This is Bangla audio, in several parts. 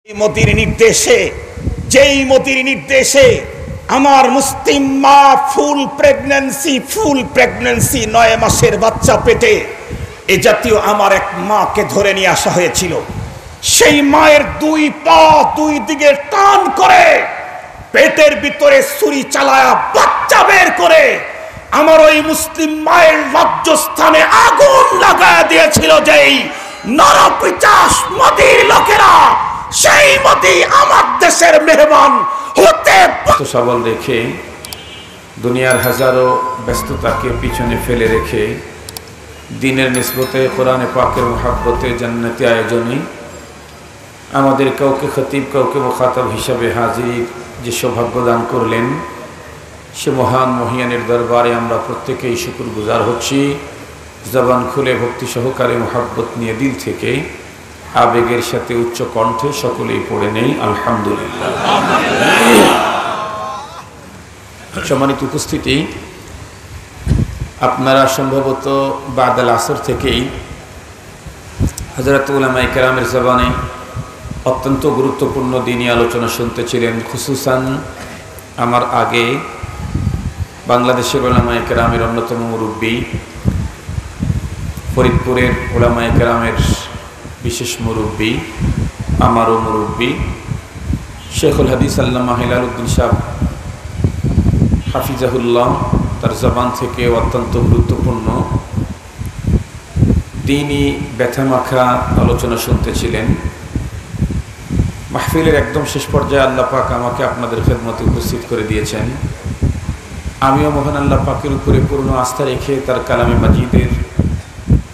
যেই মতির নির্দেশে আমার মুসলিম মা ফুল প্রেগন্যান্সি 9 মাসের বাচ্চা পেটে এ জাতীয় আমার এক মাকে ধরে নিয়ে আসা হয়েছিল। সেই মায়ের 2 পা 2 দিকে টান করে পেটের ভিতরে ছুরি চালায়া বাচ্চা বের করে আমার ওই মুসলিম মায়ের লজ্জাস্থানে আগুন লাগায় দিয়েছিল। যেই নরপিচাস মতির লোকেরা, সেই মতি আমার দেশের মেহমান হতে সবল রেখে দুনিয়ার হাজারো ব্যস্ততাকে পিছনে ফেলে রেখে দিনের নিসবতে কোরআনে পাকের মুহাব্বতে জান্নাতি আয়োজনে আমাদের কাউকে খতিব কাউকে মুখাতাব হিসাবে হাজির যে সৌভাগ্য দান করলেন, সে মহান মহিয়ানের দরবারে আমরা প্রত্যেকেই শুকরগুজার হচ্ছি। জবান খুলে ভক্তি সহকারে মুহাব্বত নিয়ে দিল থেকে আবেগের সাথে উচ্চ কণ্ঠে সকলেই পড়ে নেই আলহামদুলিল্লাহ। সম্মানিত উপস্থিতি, আপনারা সম্ভবত বাদাল আসর থেকেই হযরত উলামায়ে কেরামের জবানে অত্যন্ত গুরুত্বপূর্ণ দ্বীনি আলোচনা শুনতেছিলেন। খুসুসান আমার আগে বাংলাদেশের উলামায়ে কেরামের অন্যতম মুরব্বী, ফরিদপুরের উলামায়ে কেরামের বিশেষ মুরব্বী, আমারও মুরব্বী শেখুল হাদিস আল্লামা হেলালউদ্দিন সাহেব হাফিজাহুল্লাহ, তার জবান থেকে অত্যন্ত গুরুত্বপূর্ণ দ্বীনি ব্যথামাখা আলোচনা শুনতেছিলেন। মাহফিলের একদম শেষ পর্যায়ে আল্লাহ পাক আমাকে আপনাদের খেদমতে উপস্থিত করে দিয়েছেন। আমিও মহান আল্লাহ পাকের উপরে পূর্ণ আস্থা রেখে তার কালামে মাজিদের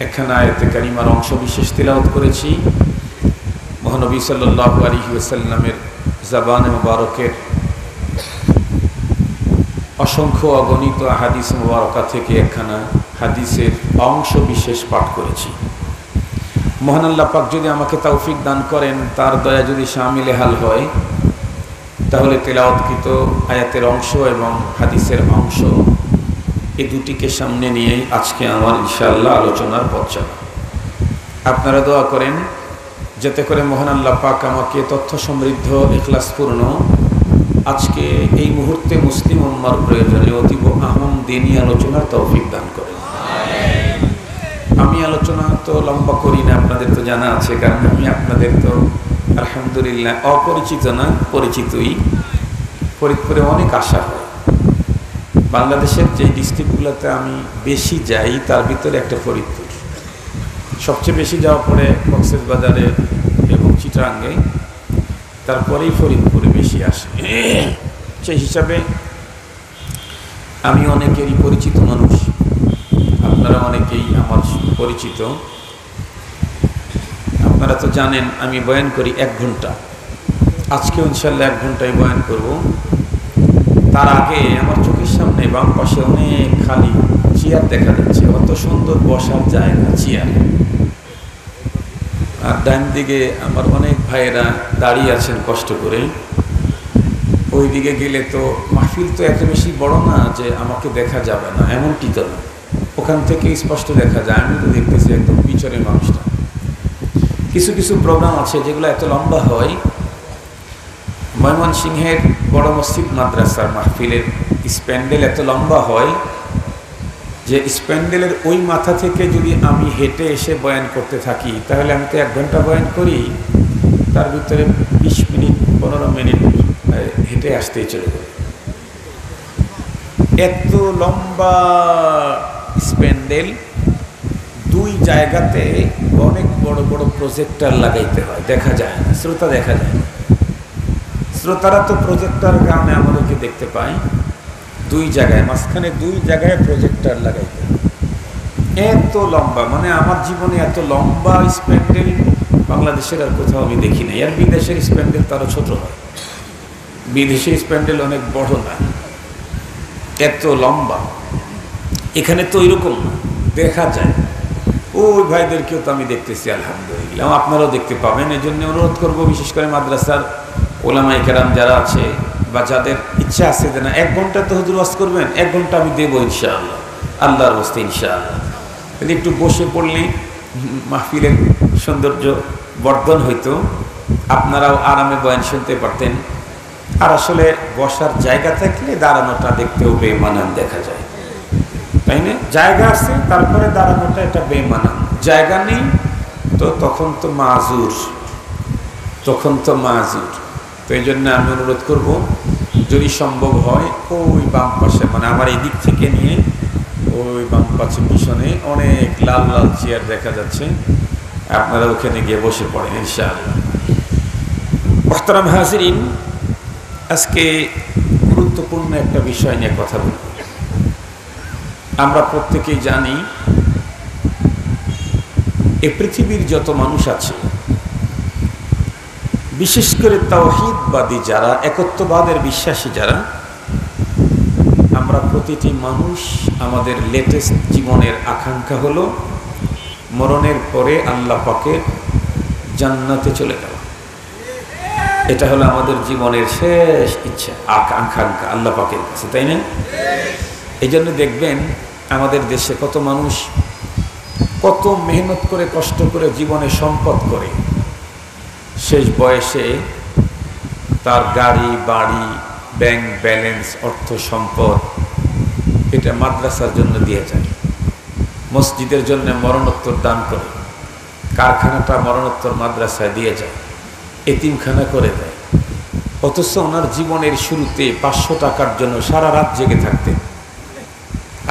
একখানা আয়াতে কারিমার অংশ বিশেষ তিলাওয়াত করেছি। মহানবী সাল্লাল্লাহু আলাইহি ওয়াসাল্লামের জবানে মুবারকের অসংখ্য অগণিত হাদিস মুবারকা থেকে একখানা হাদিসের অংশ বিশেষ পাঠ করেছি। মহান আল্লাহ পাক যদি আমাকে তৌফিক দান করেন, তার দয়া যদি শামিলে হাল হয়, তাহলে তেলাওয়াতকৃত আয়াতের অংশ এবং হাদিসের অংশ এই দুটিকে সামনে নিয়েই আজকে আমার ইনশাআল্লাহ আলোচনার পথ চলা। আপনারা দোয়া করেন যাতে করে মহান আল্লাহ পাক আমাকে তথ্য সমৃদ্ধ ইখলাসপূর্ণ আজকে এই মুহূর্তে মুসলিম উম্মার প্রয়োজনে অতীব আহম দ্বীনি আলোচনার তৌফিক দান করেন। আমি আলোচনা তো লম্বা করি না, আপনাদের তো জানা আছে, কারণ আমি আপনাদের তো আলহামদুলিল্লাহ অপরিচিত না, পরিচিতই। ফরিদপুরে অনেক আশা হয়। বাংলাদেশের যে ডিস্ট্রিক্টগুলোতে আমি বেশি যাই তার ভিতরে একটা ফরিদপুর। সবচেয়ে বেশি যাওয়া পড়ে কক্সবাজারে এবং চিটাগাঙ্গে, তারপরেই ফরিদপুরে বেশি আসে। সেই হিসাবে আমি অনেকেরই পরিচিত মানুষ, আপনারা অনেকেই আমার পরিচিত। আপনারা তো জানেন আমি বয়ান করি 1 ঘন্টা, আজকেও ইনশাল্লাহ 1 ঘন্টায় বয়ান করব। তার আগে আমার চোখের সামনে বাম পাশে অনেক খালি চেয়ার দেখা যাচ্ছে, অত সুন্দর বসার জায়গা চেয়ার। আর ডান দিকে আমার অনেক ভাইয়েরা দাঁড়িয়ে আছেন কষ্ট করে। ওই দিকে গেলে তো মাহফিল তো এত বেশি বড় না যে আমাকে দেখা যাবে না, এমনটি তো না, ওখান থেকে স্পষ্ট দেখা যায়। আমি তো দেখতেছি একদম পিছনের মানুষটা। কিছু কিছু প্রোগ্রাম আছে যেগুলো এত লম্বা হয়। ময়মনসিংহের বড় মসজিদ মাদ্রাসার মাহফিলের স্প্যান্ডেল এত লম্বা হয় যে স্প্যান্ডেলের ওই মাথা থেকে যদি আমি হেঁটে এসে বয়ান করতে থাকি, তাহলে আমি তো 1 ঘন্টা বয়ান করি, তার ভিতরে 20 মিনিট 15 মিনিট হেঁটে আসতেই চলে যাবে। এত লম্বা স্প্যান্ডেল, 2 জায়গাতে অনেক বড় বড় প্রজেক্টর লাগাইতে হয়, দেখা যায় না, শ্রোতা দেখা যায় না। শ্রোতারা তো প্রজেক্টর কারণে আমাদেরকে দেখতে পায়। 2 জায়গায়, মাঝখানে 2 জায়গায় প্রজেক্টর লাগাইতে হয়। এত লম্বা, মানে আমার জীবনে এত লম্বা স্প্যান্ডেল বাংলাদেশের আর কোথাও আমি দেখি নাই। আর বিদেশের স্প্যান্ডেল তারও ছোট হয়, বিদেশের স্প্যান্ডেল অনেক বড় না, এত লম্বা। এখানে তো এরকম দেখা যায়। ওই ভাইদেরকেও তো আমি দেখতেছি আলহামদুলিল্লাহ, আপনারাও দেখতে পাবেন। এই জন্য অনুরোধ করবো, বিশেষ করে মাদ্রাসার ওলামায়ে কেরাম যারা আছে বা যাদের ইচ্ছা আছে যে না 1 ঘন্টা তো হুজুর ওয়াজ করবেন, 1 ঘন্টা আমি দেবো ইনশাআল্লাহ, আল্লাহর ওয়াস্তে ইনশাআল্লাহ। একটু বসে পড়লে মাহফিলের সৌন্দর্য বর্ধন হইতো। আপনারাও আরামে বয়ান শুনতে পারতেন। আর আসলে বসার জায়গা থাকলে দাঁড়ানোটা দেখতেও বেমানান দেখা যায়, তাই না? জায়গা আছে তারপরে দাঁড়ানোটা এটা বেমানান, জায়গা নেই তো তখন তো মাজুর। তো এই জন্য আমি অনুরোধ করব, যদি সম্ভব হয় ওই বাম পাশে, মানে আমার এই দিক থেকে নিয়ে ওই বাম পাশে পিছনে অনেক লাল লাল চেয়ার দেখা যাচ্ছে, আপনারা ওখানে গিয়ে বসে পড়েন ইনশাআল্লাহ। মুহতারাম হাজিরিন, আজকে গুরুত্বপূর্ণ একটা বিষয় নিয়ে কথা বলব। আমরা প্রত্যেকেই জানি এই পৃথিবীর যত মানুষ আছে, বিশেষ করে তাওহীদবাদী যারা, একত্ববাদের বিশ্বাসী যারা, আমরা প্রতিটি মানুষ আমাদের লেটেস্ট জীবনের আকাঙ্ক্ষা হলো মরণের পরে আল্লাহ পাকের জান্নাতে চলে যাওয়া। এটা হলো আমাদের জীবনের শেষ ইচ্ছা, আকাঙ্ক্ষা আল্লাহ পাকের কাছে, তাই না? এই জন্য দেখবেন আমাদের দেশে কত মানুষ কত মেহনত করে কষ্ট করে জীবনে সম্পদ করে, শেষ বয়সে তার গাড়ি বাড়ি ব্যাংক ব্যালেন্স অর্থ সম্পদ এটা মাদ্রাসার জন্য দিয়ে যায়, মসজিদের জন্য মরণোত্তর দান করে, কারখানাটা মরণোত্তর মাদ্রাসায় দিয়ে যায়, এতিমখানা করে দেয়। অথচ ওনার জীবনের শুরুতে 500 টাকার জন্য সারা রাত জেগে থাকতেন,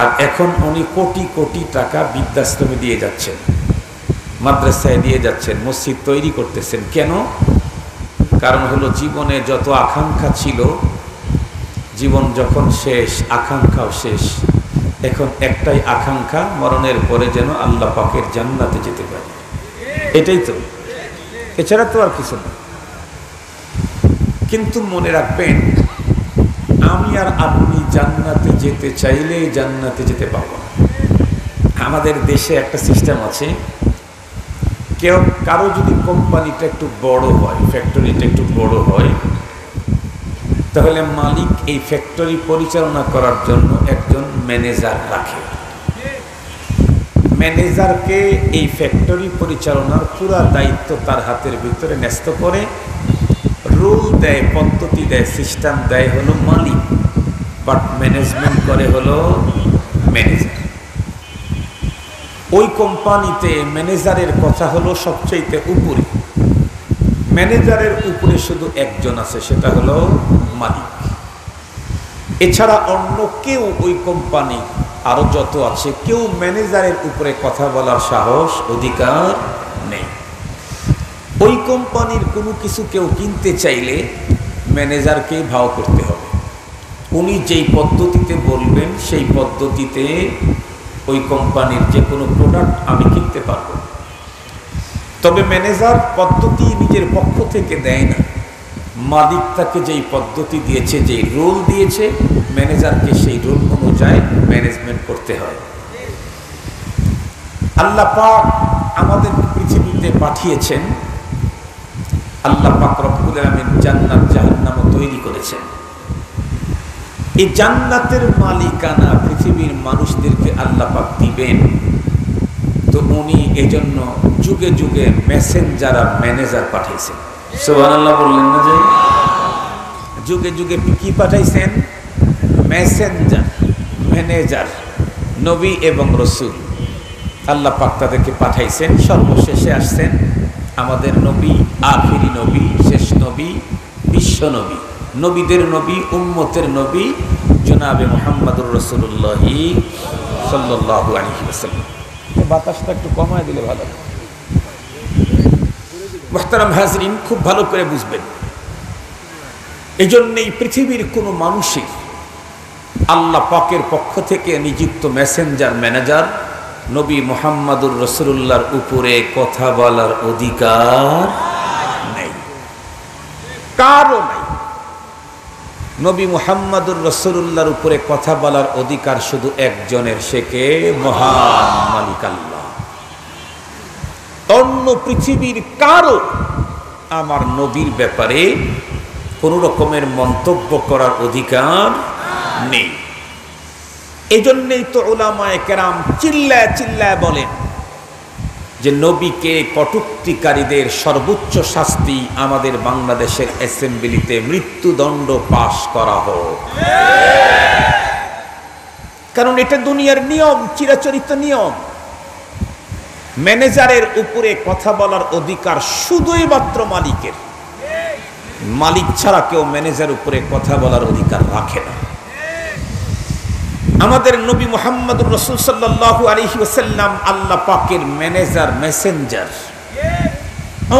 আর এখন উনি কোটি কোটি টাকা বৃদ্ধাশ্রমে দিয়ে যাচ্ছেন, মাদ্রাসায় দিয়ে যাচ্ছেন, মসজিদ তৈরি করতেছেন। কেন? কারণ হলো জীবনে যত আকাঙ্ক্ষা ছিল, জীবন যখন শেষ আকাঙ্ক্ষাও শেষ। এখন একটাই আকাঙ্ক্ষা, মরণের পরে যেন আল্লাহ পাকের জান্নাতে যেতে পারে, এটাই তো, এছাড়া তো আর কিছু না। কিন্তু মনে রাখবেন, আমি আর আপনি জান্নাতে যেতে চাইলে জান্নাতে যেতে পারব না। আমাদের দেশে একটা সিস্টেম আছে, কারো যদি কোম্পানিটা একটু বড় হয়, ফ্যাক্টরিটা একটু বড় হয়, তাহলে মালিক এই ফ্যাক্টরি পরিচালনা করার জন্য একজন ম্যানেজার রাখে। ম্যানেজারকে এই ফ্যাক্টরি পরিচালনার পুরা দায়িত্ব তার হাতের ভিতরে ন্যস্ত করে, রুল দেয়, পদ্ধতি দেয়, সিস্টেম দেয় হলো মালিক, বাট ম্যানেজমেন্ট করে হলো ম্যানেজার। ওই কোম্পানিতে ম্যানেজারের কথা হলো সবচেয়ে উপরে, ম্যানেজারের উপরে শুধু একজন আছে, সেটা হলো মালিক। এছাড়া অন্য কেউ ওই কোম্পানি আরো যত আছে, কেউ ম্যানেজারের উপরে কথা বলার সাহস অধিকার নেই। ওই কোম্পানির কোনো কিছু কেউ কিনতে চাইলে ম্যানেজারকেই ভাও করতে হবে। উনি যেই পদ্ধতিতে বলবেন সেই পদ্ধতিতে ওই কোম্পানির যে কোনো প্রোডাক্ট আমি কিনতে পারবো। তবে ম্যানেজার পদ্ধতি নিজের পক্ষ থেকে দেয় না, মালিক তাকে যেই পদ্ধতি দিয়েছে, যেই রুল দিয়েছে, ম্যানেজারকে সেই রুল অনুযায়ী ম্যানেজমেন্ট করতে হয়। আল্লাহ পাক আমাদের পৃথিবীতে পাঠিয়েছেন, আল্লাহ পাক রব্বুল আলামিন জান্নাত জাহান্নাম তৈরি করেছেন। এই জান্নাতের মালিকানা পৃথিবীর মানুষদেরকে আল্লাহ পাক দিবেন। তো উনি এজন্য যুগে যুগে মেসেঞ্জার আর ম্যানেজার পাঠাইছেন। সুবহানাল্লাহ বললেন না? যে যুগে যুগে কি পাঠাইছেন? মেসেঞ্জার, ম্যানেজার, নবী এবং রসুল। আল্লাহ পাক তাদেরকে পাঠাইছেন। সর্বশেষে আসছেন আমাদের নবী, আখিরি নবী, শেষ নবী, বিশ্ব নবী, নবীদের নবী, উম্মতের নবী জনাবে মুহাম্মদুর রাসূলুল্লাহ সাল্লাল্লাহু আলাইহি ওয়াসাল্লাম। বাতাসটা একটু কমায় দিলে ভালো। মুহতারাম হাজরিন, খুব ভালো করে বুঝবেন, এই জন্যই পৃথিবীর কোনো মানুষই আল্লাহ পাকের পক্ষ থেকে নিযুক্ত মেসেঞ্জার, ম্যানেজার নবী মুহাম্মদুর রাসূলুল্লাহর উপরে কথা বলার অধিকার নেই, কারও নাই। নবী মুহাম্মদুর রাসূলুল্লাহর উপরে কথা বলার অধিকার শুধু একজনের, সে কে? মহান মালিক আল্লাহ। অন্য পৃথিবীর কারো আমার নবীর ব্যাপারে কোনো রকমের মন্তব্য করার অধিকার নেই। এজন্যই তো উলামায়ে কেরাম চিল্লায় চিল্লায় বলেন যে নবীকে কটূক্তিকারীদের সর্বোচ্চ শাস্তি আমাদের বাংলাদেশের অ্যাসেম্বলিতে মৃত্যুদণ্ড পাশ করা হোক। কারণ এটা দুনিয়ার নিয়ম, চিরাচরিত নিয়ম। ম্যানেজারের উপরে কথা বলার অধিকার শুধুই মাত্র মালিকের। মালিক ছাড়া কেউ ম্যানেজার উপরে কথা বলার অধিকার রাখে না। আমাদের নবী মুহাম্মদুর রাসূল সাল্লাল্লাহু আলাইহি ওয়াসাল্লাম আল্লাহ পাকের ম্যানেজার, মেসেঞ্জার।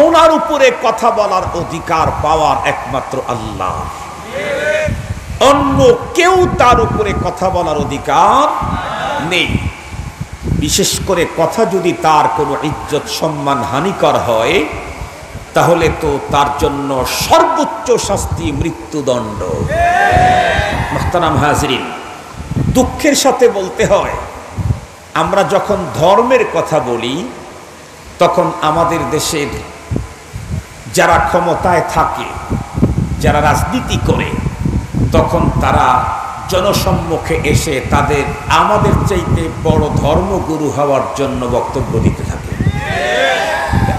ওনার উপরে কথা বলার অধিকার পাওয়ার একমাত্র আল্লাহ, অন্য কেউ তার উপরে কথা বলার অধিকার নেই। বিশেষ করে কথা যদি তার কোনো ইজ্জত সম্মান হানিকর হয়, তাহলে তো তার জন্য সর্বোচ্চ শাস্তি মৃত্যুদণ্ড। মুহতারাম হাজরিন, দুঃখের সাথে বলতে হয়, আমরা যখন ধর্মের কথা বলি তখন আমাদের দেশের যারা ক্ষমতায় থাকে, যারা রাজনীতি করে, তখন তারা জনসম্মুখে এসে তাদের আমাদের চাইতে বড় ধর্মগুরু হওয়ার জন্য বক্তব্য দিতে থাকে।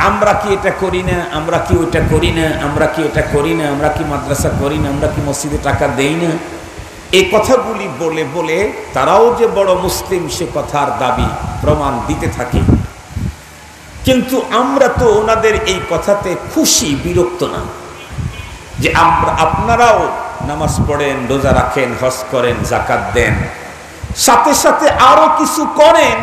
আমরা কি এটা করি না, আমরা কি ওইটা করি না, আমরা কি এটা করি না, আমরা কি মাদ্রাসা করি না, আমরা কি মসজিদে টাকা দেই না, এই কথাগুলি বলে বলে তারাও যে বড় মুসলিম সে কথার দাবি প্রমাণ দিতে থাকে। কিন্তু আমরা তো ওনাদের এই কথাতে খুশি, বিরক্ত না। যে আপনারাও নামাজ পড়েন, রোজা রাখেন, হজ করেন, যাকাত দেন, সাথে সাথে আরো কিছু করেন।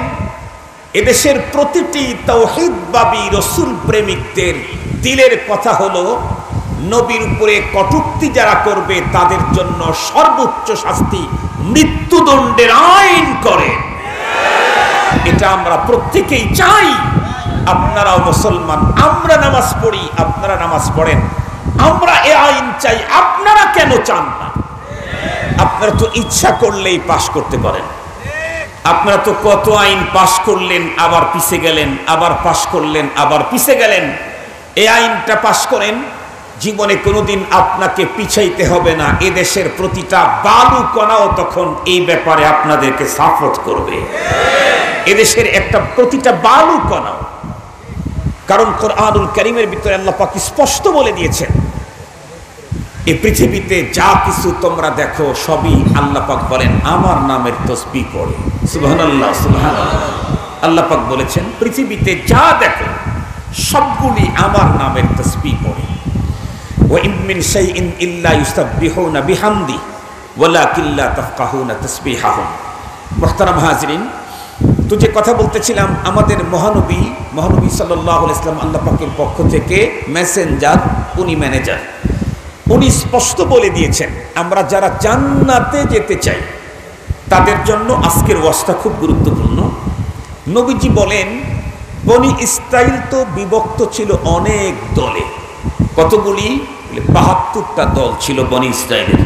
এদেশের প্রতিটি তাওহীদবাদী রসুল প্রেমিকদের দিলের কথা হলো, নবীর উপরে কটূক্তি যারা করবে তাদের জন্য সর্বোচ্চ শাস্তি মৃত্যুদণ্ডের আইন করে। এটা আমরা প্রত্যেকেই চাই। আপনারাও মুসলমান, আমরা নামাজ পড়ি, আপনারা নামাজ পড়েন, আমরা এ আইন চাই। আপনারা কেন চান না? আপনারা তো ইচ্ছা করলেই পাশ করতে পারেন। আপনারা তো কত আইন পাশ করলেন, আবার পিছে গেলেন, আবার পাশ করলেন, আবার পিছে গেলেন। এই আইনটা পাশ করেন, জীবনে কোনোদিন আপনাকে পিছাইতে হবে না। এদেশের প্রতিটা বালু কণাও তখন এই ব্যাপারে আপনাদেরকে সাপোর্ট করবে। এদেশের প্রতিটা বালু কণাও। কারণ কোরআনুল কারীমের ভিতরে আল্লাহ পাক স্পষ্ট বলে দিয়েছেন, এই পৃথিবীতে যা কিছু তোমরা দেখো সবই আল্লাহ পাক বলেন আমার নামের তাসবিহ পড়ে। সুবহানাল্লাহ, সুবহানাল্লাহ। আল্লাহ পাক বলেছেন পৃথিবীতে যা দেখো সবগুলি আমার নামের তাসবিহ পড়ে। ওয়া ইন মিন শাইইন ইল্লা ইউসাব্বিহুনা বিহামদি ওয়ালাকিন লা তাফকাহুনা তাসবিহাহুম। মুহতারাম হাজিরিন, তো যে কথা বলতেছিলাম, আমাদের মহানবী সাল্লাল্লাহু আলাইহি ওয়াসাল্লাম আল্লাহ পাকের পক্ষ থেকে মেসেঞ্জার, উনি ম্যানেজার। উনি স্পষ্ট বলে দিয়েছেন আমরা যারা জান্নাতে যেতে চাই তাদের জন্য আজকের ওয়াজটা খুব গুরুত্বপূর্ণ। নবীজি বলেন, বনি ইসরাইল তো বিভক্ত ছিল অনেক দলে। কতগুলি? ৭২টা দল ছিল বনি ইসরাইলের।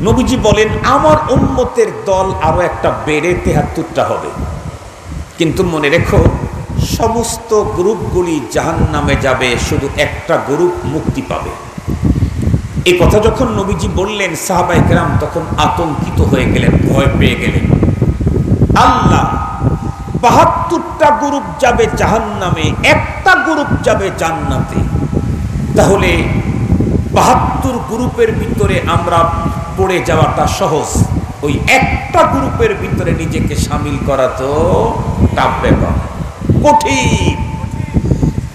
নবীজি বলেন আমার উম্মতের দল আরো একটা বেড়ে ৭৩টা হবে। কিন্তু মনে রেখো, সমস্ত গ্রুপগুলি জাহান্নামে যাবে, শুধু একটা গ্রুপ মুক্তি পাবে। এই কথা যখন নবীজি বললেন, সাহাবায়ে কেরাম তখন আতঙ্কিত হয়ে গেলেন, ভয় পেয়ে গেলেন। আল্লাহ, ৭২টা গ্রুপ যাবে জাহান্নামে, একটা গ্রুপ যাবে জান্নাতে। তাহলে ৭২ গ্রুপের ভিতরে আমরা পড়ে যাওয়াটা সহজ, ওই একটা গ্রুপের ভিতরে নিজেকে শামিল করা তো টাফ ব্যাপার, কঠিন।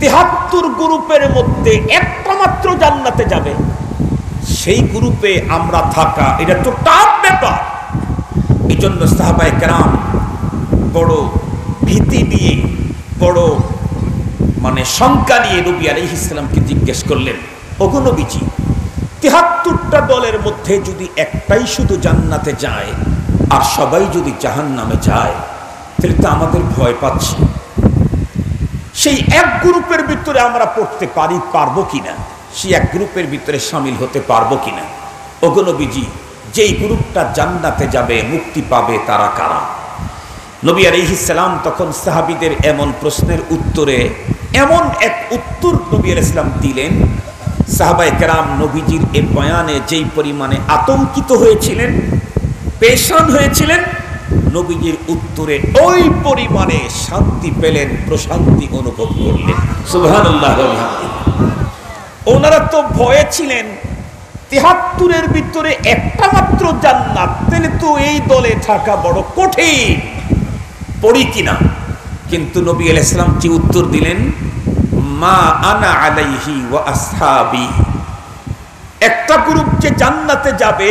৭৩ গ্রুপের মধ্যে একটা মাত্র জান্নাতে যাবে, সেই গ্রুপে আমরা থাকা এটা তো টাফ ব্যাপার। এই জন্য সাহাবায়ে কেরাম বড় ভীতি নিয়ে, বড় শঙ্কা নিয়ে নবী আলাইহিস সালামকে জিজ্ঞেস করলেন, ওগো নবীজি, ৭৩টা দলের মধ্যে যদি একটাই শুধু জান্নাতে যায় আর সবাই যদি জাহান্নামে যায়, তাহলে তো আমাদের ভয় পাচ্ছি। সেই এক গ্রুপের ভিতরে আমরা পড়তে পারবো কিনা, সেই এক গ্রুপের ভিতরে শামিল হতে পারবো কিনা। ওগো নবীজি, যেই গ্রুপটা জান্নাতে যাবে, মুক্তি পাবে, তারা কারা? নবী আলাইহিস সালাম তখন সাহাবীদের এমন প্রশ্নের উত্তরে এমন এক উত্তর নবী আলাইহিস সালাম দিলেন, সাহাবায়ে কেরাম নবীজির এই বয়ানে যেই পরিমাণে আতঙ্কিত হয়েছিলেন, পেরেশান হয়েছিলেন, নবীজির উত্তরে ওই পরিমাণে শান্তি পেলেন, প্রশান্তি অনুভব করলেন। সুবহানাল্লাহ। ওনারা তো ভয়ে ছিলেন ৭৩-এর ভিতরে একটা মাত্র জান্নাত, তাহলে তো এই দলে থাকা বড় কঠিন, পড়ি কিনা। কিন্তু নবী আলাইহিস সালাম যে উত্তর দিলেন, মা আনা আলাইহি ওয়া আসহাবি, একটা গ্রুপ যে জান্নাতে যাবে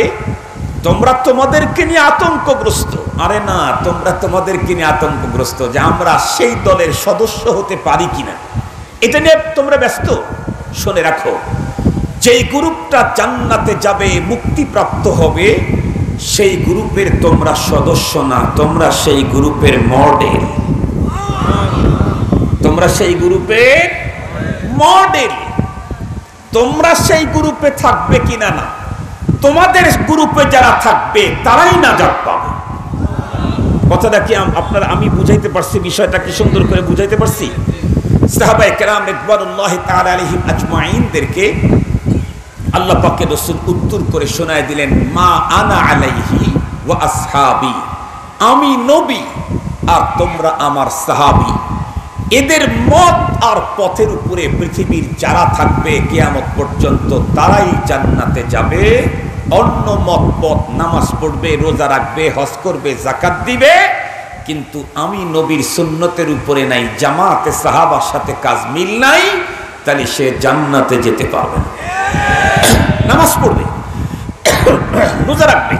তোমরা তোমাদেরকে নিয়ে আতঙ্কগ্রস্ত। আরে না, তোমরা তোমাদেরকে নিয়ে আতঙ্কগ্রস্ত যে আমরা সেই দলের সদস্য হতে পারি কিনা, এটা নিয়ে তোমরা ব্যস্ত। শুনে রাখো, যেই গ্রুপটা জান্নাতে যাবে, মুক্তিপ্রাপ্ত হবে, সেই গ্রুপের তোমরা সদস্য না, তোমরা সেই গ্রুপের মডেল। তোমরা সেই গ্রুপের মডেল। তোমরা সেই গ্রুপে থাকবে কিনা না, তোমাদের গ্রুপে যারা থাকবে তারাই নাজাত পাবে। কথাটা কি আপনারা, আমি বুঝাইতে পারছি? বিষয়টা কি সুন্দর করে বুঝাইতে পারছি? সাহাবায়ে কেরাম রিদওয়ানুল্লাহি তাআলা আলাইহিম আজমাইনদেরকে আল্লাহ পাকের রাসূল উত্তর করে শোনায় দিলেন, মা আনা আলাইহি ওয়া আসহাবি, আমি নবী আর তোমরা আমার সাহাবী। এদের মত আর পথের উপরে পৃথিবীর যারা থাকবে কিয়ামত পর্যন্ত তারাই জান্নাতে যাবে। অন্য মত পথ, নামাজ পড়বে, রোজা রাখবে, হজ করবে, যাকাত দিবে, কিন্তু আমি নবীর সুন্নতের উপরে নাই, জামাতে সাহাবার সাথে কাজ মিল নাই, তাহলে সে জান্নাতে যেতে পারবে না। নামাজ পড়বে, রোজা রাখবে,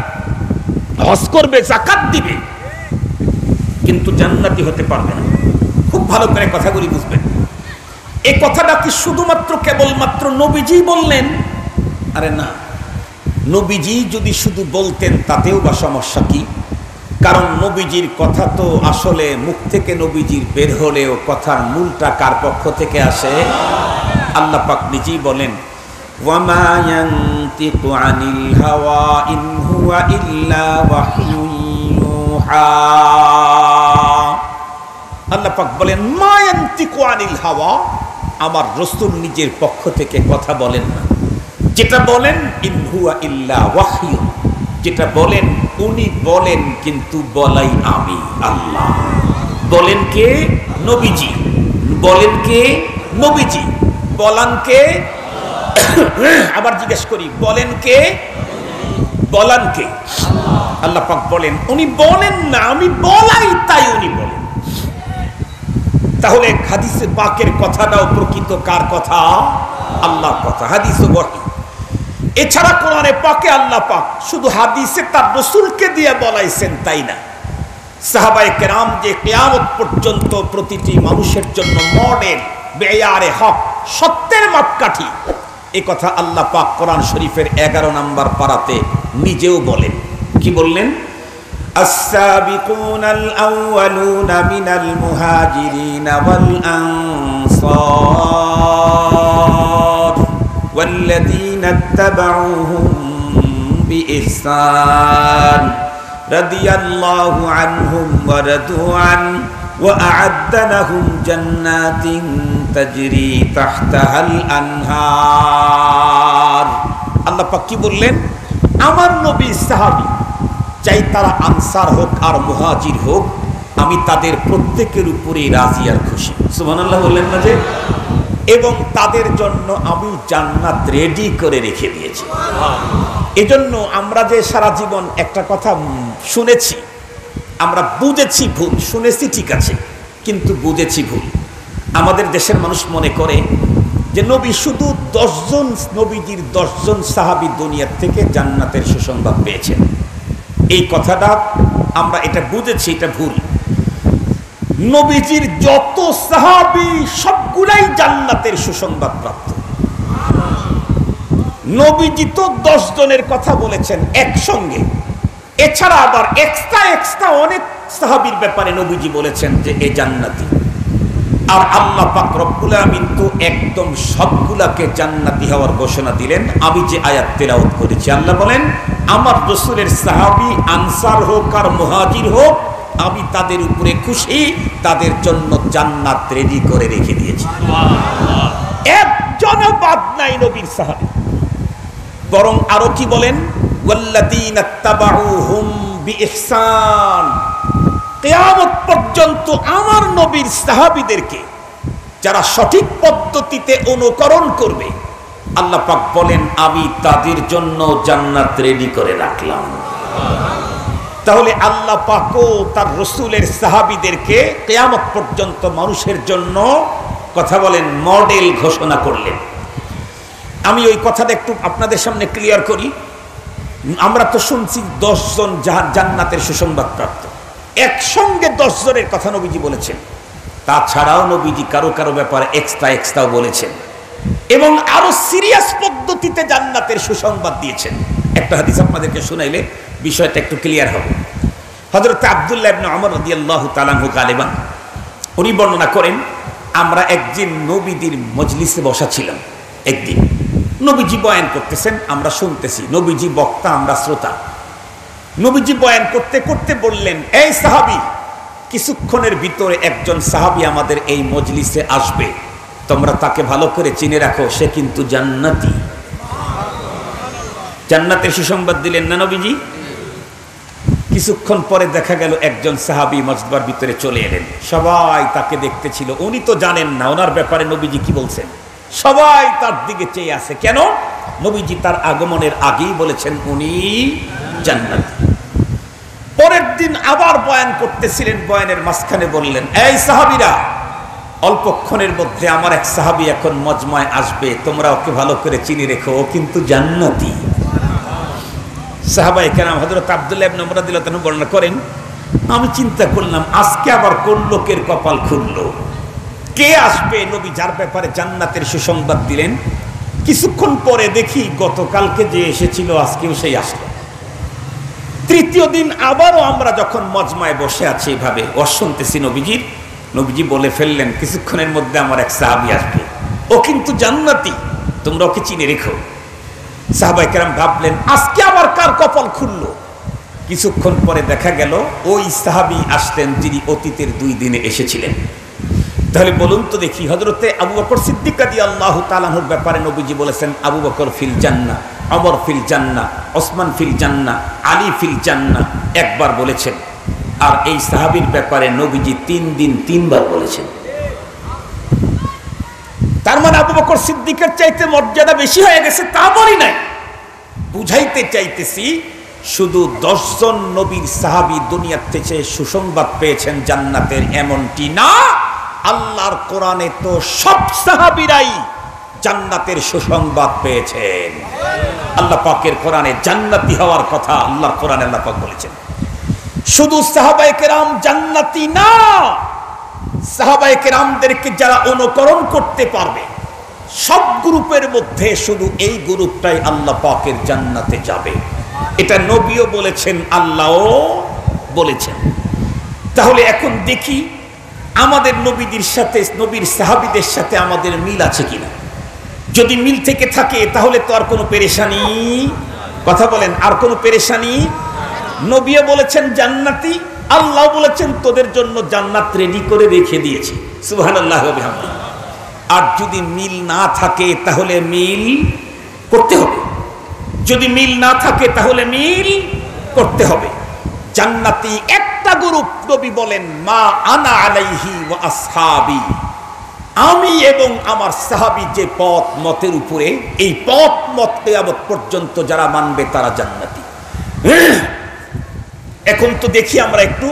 হজ করবে, যাকাত দিবে, কিন্তু জান্নাতি হতে পারবে না। খুব ভালো করে কথাগুলি বুঝবেন। এই কথাটা কি শুধুমাত্র কেবলমাত্র নবীজি বললেন? আরে না, নবীজি যদি শুধু বলতেন তাতেও বা সমস্যা কি? কারণ নবীজির কথা তো আসলে মুখ থেকে নবীজির বের হলেও কথার মূলটা কার পক্ষ থেকে আসে? আল্লাহ পাক নিজেই বলেন, ওয়ামা ইয়ানতিকু আনিল হাওয়া ইন হুয়া ইল্লা ওয়াহয়ুন ইউহা। আল্লাহ পাক বলেন, মা ইয়ানতিকু আনিল হাওয়া, আমার রাসূল নিজের পক্ষ থেকে কথা বলেন না। যেটা বলেন ইন হুয়া ইল্লা ওয়াহয়ুন, যেটা বলেন উনি বলেন, কিন্তু বলাই আমি আল্লাহ। বলেন কে? নবীজি। বলেন কে? নবীজি। বলান কে? আবার জিজ্ঞেস করি, বলেন কে? বলান কে? আল্লাহ পাক বলেন, উনি বলেন না, আমি বলাই, তাই উনি বলেন। তাহলে হাদিসে পাকের কথাটাও প্রকৃত কার কথা? আল্লাহর কথা। হাদিস ও ওয়াহী। এছাড়া কোরআনে পাকে আল্লাহ পাক শুধু হাদিসে তার রাসূলকে দিয়ে বলাইছেন তাই না, সাহাবায়ে কেরাম যে কিয়ামত পর্যন্ত প্রতিটি মানুষের জন্য মডেল, বেয়ারে হক, সত্যের মাপকাঠি, এই কথা আল্লাহ পাক কোরআন শরীফের 11 নম্বর পারাতে নিজেও বলেন। কি বললেন? আস-সাবিকুনাল আউয়ালুনা মিনাল মুহাজিরিনা ওয়াল আনসার ওয়াল্লাযীনা ইত্তাবাউহুম বিইহসান রাদিয়াল্লাহু আনহুম ওয়া রাদু আন ওয়া আ'আদ্দা লাহুম জান্নাতিন তাজরি তাহতাহাল আনহার। আল্লাহ পাক কি বললেন? আমার নবী সাহাবী, চাই তারা আনসার হোক আর মুহাজির হোক, আমি তাদের প্রত্যেকের উপরেই রাজি আর খুশি। সুবহানাল্লাহ বললেন না যে? এবং তাদের জন্য আমি জান্নাত রেডি করে রেখে দিয়েছি। এজন্য আমরা যে সারা জীবন একটা কথা শুনেছি, আমরা বুঝেছি ভুল, শুনেছি ঠিক আছে, কিন্তু বুঝেছি ভুল। আমাদের দেশের মানুষ মনে করে যে নবী শুধু 10 জন, নবীজির 10 জন সাহাবী দুনিয়ার থেকে জান্নাতের সুসংবাদ পেয়েছেন। এই কথাটা আমরা এটা বুঝেছি, এটা ভুল। নবীজির যত সাহাবী সবগুলাই জান্নাতের সুসংবাদ প্রাপ্ত। নবীজি তো 10 জনের কথা বলেছেন একসঙ্গে, এছাড়া আবার এক্সট্রা অনেক সাহাবীর ব্যাপারে নবীজি বলেছেন যে এ জান্নাতি। আর আল্লাহ পাক রব্বুল আমিন তো একদম সবগুলাকে জান্নাতি হওয়ার ঘোষণা দিলেন। আমি যে আয়াত তেলাওয়াত করেছি, আল্লাহ বলেন, আমার রাসূলের সাহাবী আনসার হোক আর মুহাজির হোক, আমি তাদের উপরে খুশি, তাদের জন্য জান্নাত রেডি করে রেখে দিয়েছি। একজনও বাদ নাই নবীর সাহাবী। বরং আরো কি বলেন? ওয়াল্লাযীনা ইত্তাবাউহুম বিইহসান, কিয়ামত পর্যন্ত আমার নবীর সাহাবীদেরকে যারা সঠিক পদ্ধতিতে অনুকরণ করবে, আল্লাহ পাক বলেন আমি তাদের জন্য জান্নাত রেডি করে রাখলাম। তাহলে আল্লাহ পাকও তার রসুলের সাহাবীদেরকে কিয়ামত পর্যন্ত মানুষের জন্য কথা বলেন মডেল ঘোষণা করলেন। আমি ওই কথাটা একটু আপনাদের সামনে ক্লিয়ার করি। আমরা তো শুনছি 10 জন জান্নাতের সুসংবাদ প্রাপ্ত, একসঙ্গে 10 জনের কথা নবীজি বলেছেন। তাছাড়াও নবীজি কারো কারো ব্যাপারে এক্সট্রাও বলেছেন এবং আরো সিরিয়াস পদ্ধতিতে জান্নাতের সুসংবাদ দিয়েছেন। একটা হাদিস আপনাদেরকে শুনাইলে বিষয়টা একটু ক্লিয়ার হবে। হযরত আব্দুল্লাহ ইবনে ওমর রাদিয়াল্লাহু তাআলা আনহু গালিবান উনি বর্ণনা করেন, আমরা একদিন নবীজির মজলিসে বসা ছিলাম। একদিন নবীজি বয়ান করতেছেন, আমরা শুনতেছি, নবীজি বক্তা, আমরা শ্রোতা। নবীজি বয়ান করতে করতে বললেন, এই সাহাবী, কিছুক্ষণের ভিতরে একজন সাহাবী আমাদের এই মজলিসে আসবে, তোমরা তাকে ভালো করে চিনে রাখো, সে কিন্তু জান্নাতি। জান্নাতের সুসংবাদ দিলেন না নবীজি? কিছুক্ষণ পরে দেখা গেল একজন সাহাবী মসজিদের ভিতরে চলে এলেন। সবাই তাকে দেখতেছিল, উনি তো জানেন না ওনার ব্যাপারে নবীজি কি বলছেন। সবাই তার দিকে চেয়ে আছে। কেন? নবীজি তার আগমনের আগেই বলেছেন উনি জান্নাতি। পরের দিন আবার বয়ান করতেছিলেন, বয়ানের মাঝখানে বললেন, এই সাহাবীরা, অল্পক্ষণের মধ্যে আমার এক সাহাবী এখন মজমায় আসবে, তোমরা ওকে ভালো করে চিনে রেখো, ও কিন্তু জান্নাতি। সাহাবায়ে কেরাম হযরত আব্দুল্লাহ ইবনে ওমর রাদিয়াল্লাহু তাআলা বর্ণনা করেন, আমি চিন্তা করলাম আজকে আবার কোন লোকের কপাল খুললো, কে আসবে নবী যার ব্যাপারে জান্নাতের সুসংবাদ দিলেন। কিছুক্ষণ পরে দেখি গতকালকে যে এসেছিল আজকেও সেই আসলো। তৃতীয় দিন আবারও আমরা যখন মজমায় বসে আছি এভাবে শুনতেছি নবীজির, নবীজি বলে ফেললেন, কিছুক্ষণের মধ্যে আমার এক সাহাবী আসবে, ও কিন্তু জান্নাতি, তোমরা ওকে চিনে রেখো। সাহাবায়ে কেরাম ভাবলেন আজকে আবার কার কপাল খুললো। কিছুক্ষণ পরে দেখা গেল ওই সাহাবী আসলেন যিনি অতীতের 2 দিনে এসেছিলেন। তাহলে বলুন তো দেখি, হযরতে আবু বকর সিদ্দিক রাদিয়াল্লাহু তাআলা আনহুর ব্যাপারে নবীজি বলেছেন আবু বকর ফিল জান্নাহ, ওমর ফিল জান্নাহ, ওসমান ফিল জান্নাহ, আলী ফিল জান্নাহ একবার বলেছেন। আর এই সাহাবীর ব্যাপারে নবীজি 3 দিন 3 বার বলেছেন। তার মানে আবু বকর সিদ্দিকের চাইতে মর্যাদা বেশি হয়ে গেছে তা বলি নাই, বুঝাইতে চাইতেছি শুধু 10 জন নবীর সাহাবী দুনিয়ার থেকে সুসংবাদ পেয়েছেন জান্নাতের এমনটি না। আল্লাহর কোরআনে তো সব সাহাবীরাই জান্নাতের সুসংবাদ পেয়েছেন। আল্লাহ পাকের কোরআনে জান্নাতি হওয়ার কথা আল্লাহর কোরআনে আল্লাহ পাক বলেছেন। শুধু সাহাবায়ে কেরাম জান্নাতি না, সাহাবায়ে কেরামদেরকে যারা অনুকরণ করতে পারবে সব গ্রুপের মধ্যে শুধু এই গ্রুপটাই আল্লাহ পাকের জান্নাতে যাবে। এটা নবীও বলেছেন, আল্লাহও বলেছেন। তাহলে এখন দেখি আমাদের নবীদের সাথে, নবীর সাহাবীদের সাথে আমাদের মিল আছে কিনা। যদি মিল থেকে থাকে তাহলে তো আর কোনো পেরেশানি, কথা বলেন, আর কোনো পেরেশানি। নবীও বলেছেন জান্নাতি, আল্লাহ বলেছেন তোদের জন্য জান্নাত রেডি করে রেখে দিয়েছি, সুবহানাল্লাহ ওয়া বিহামদিহি। আর যদি মিল না থাকে তাহলে মিল করতে হবে, যদি মিল না থাকে তাহলে মিল করতে হবে। জান্নাতি একটা গ্রুপ, নবী বলেন মা আনা আলাইহি ওয়া আসহাবি, আমি এবং আমার সাহাবী যে পথ মতের উপরে, এই পথ মত কিয়ামত পর্যন্ত যারা মানবে তারা জান্নাতি। এখন তো দেখি আমরা একটু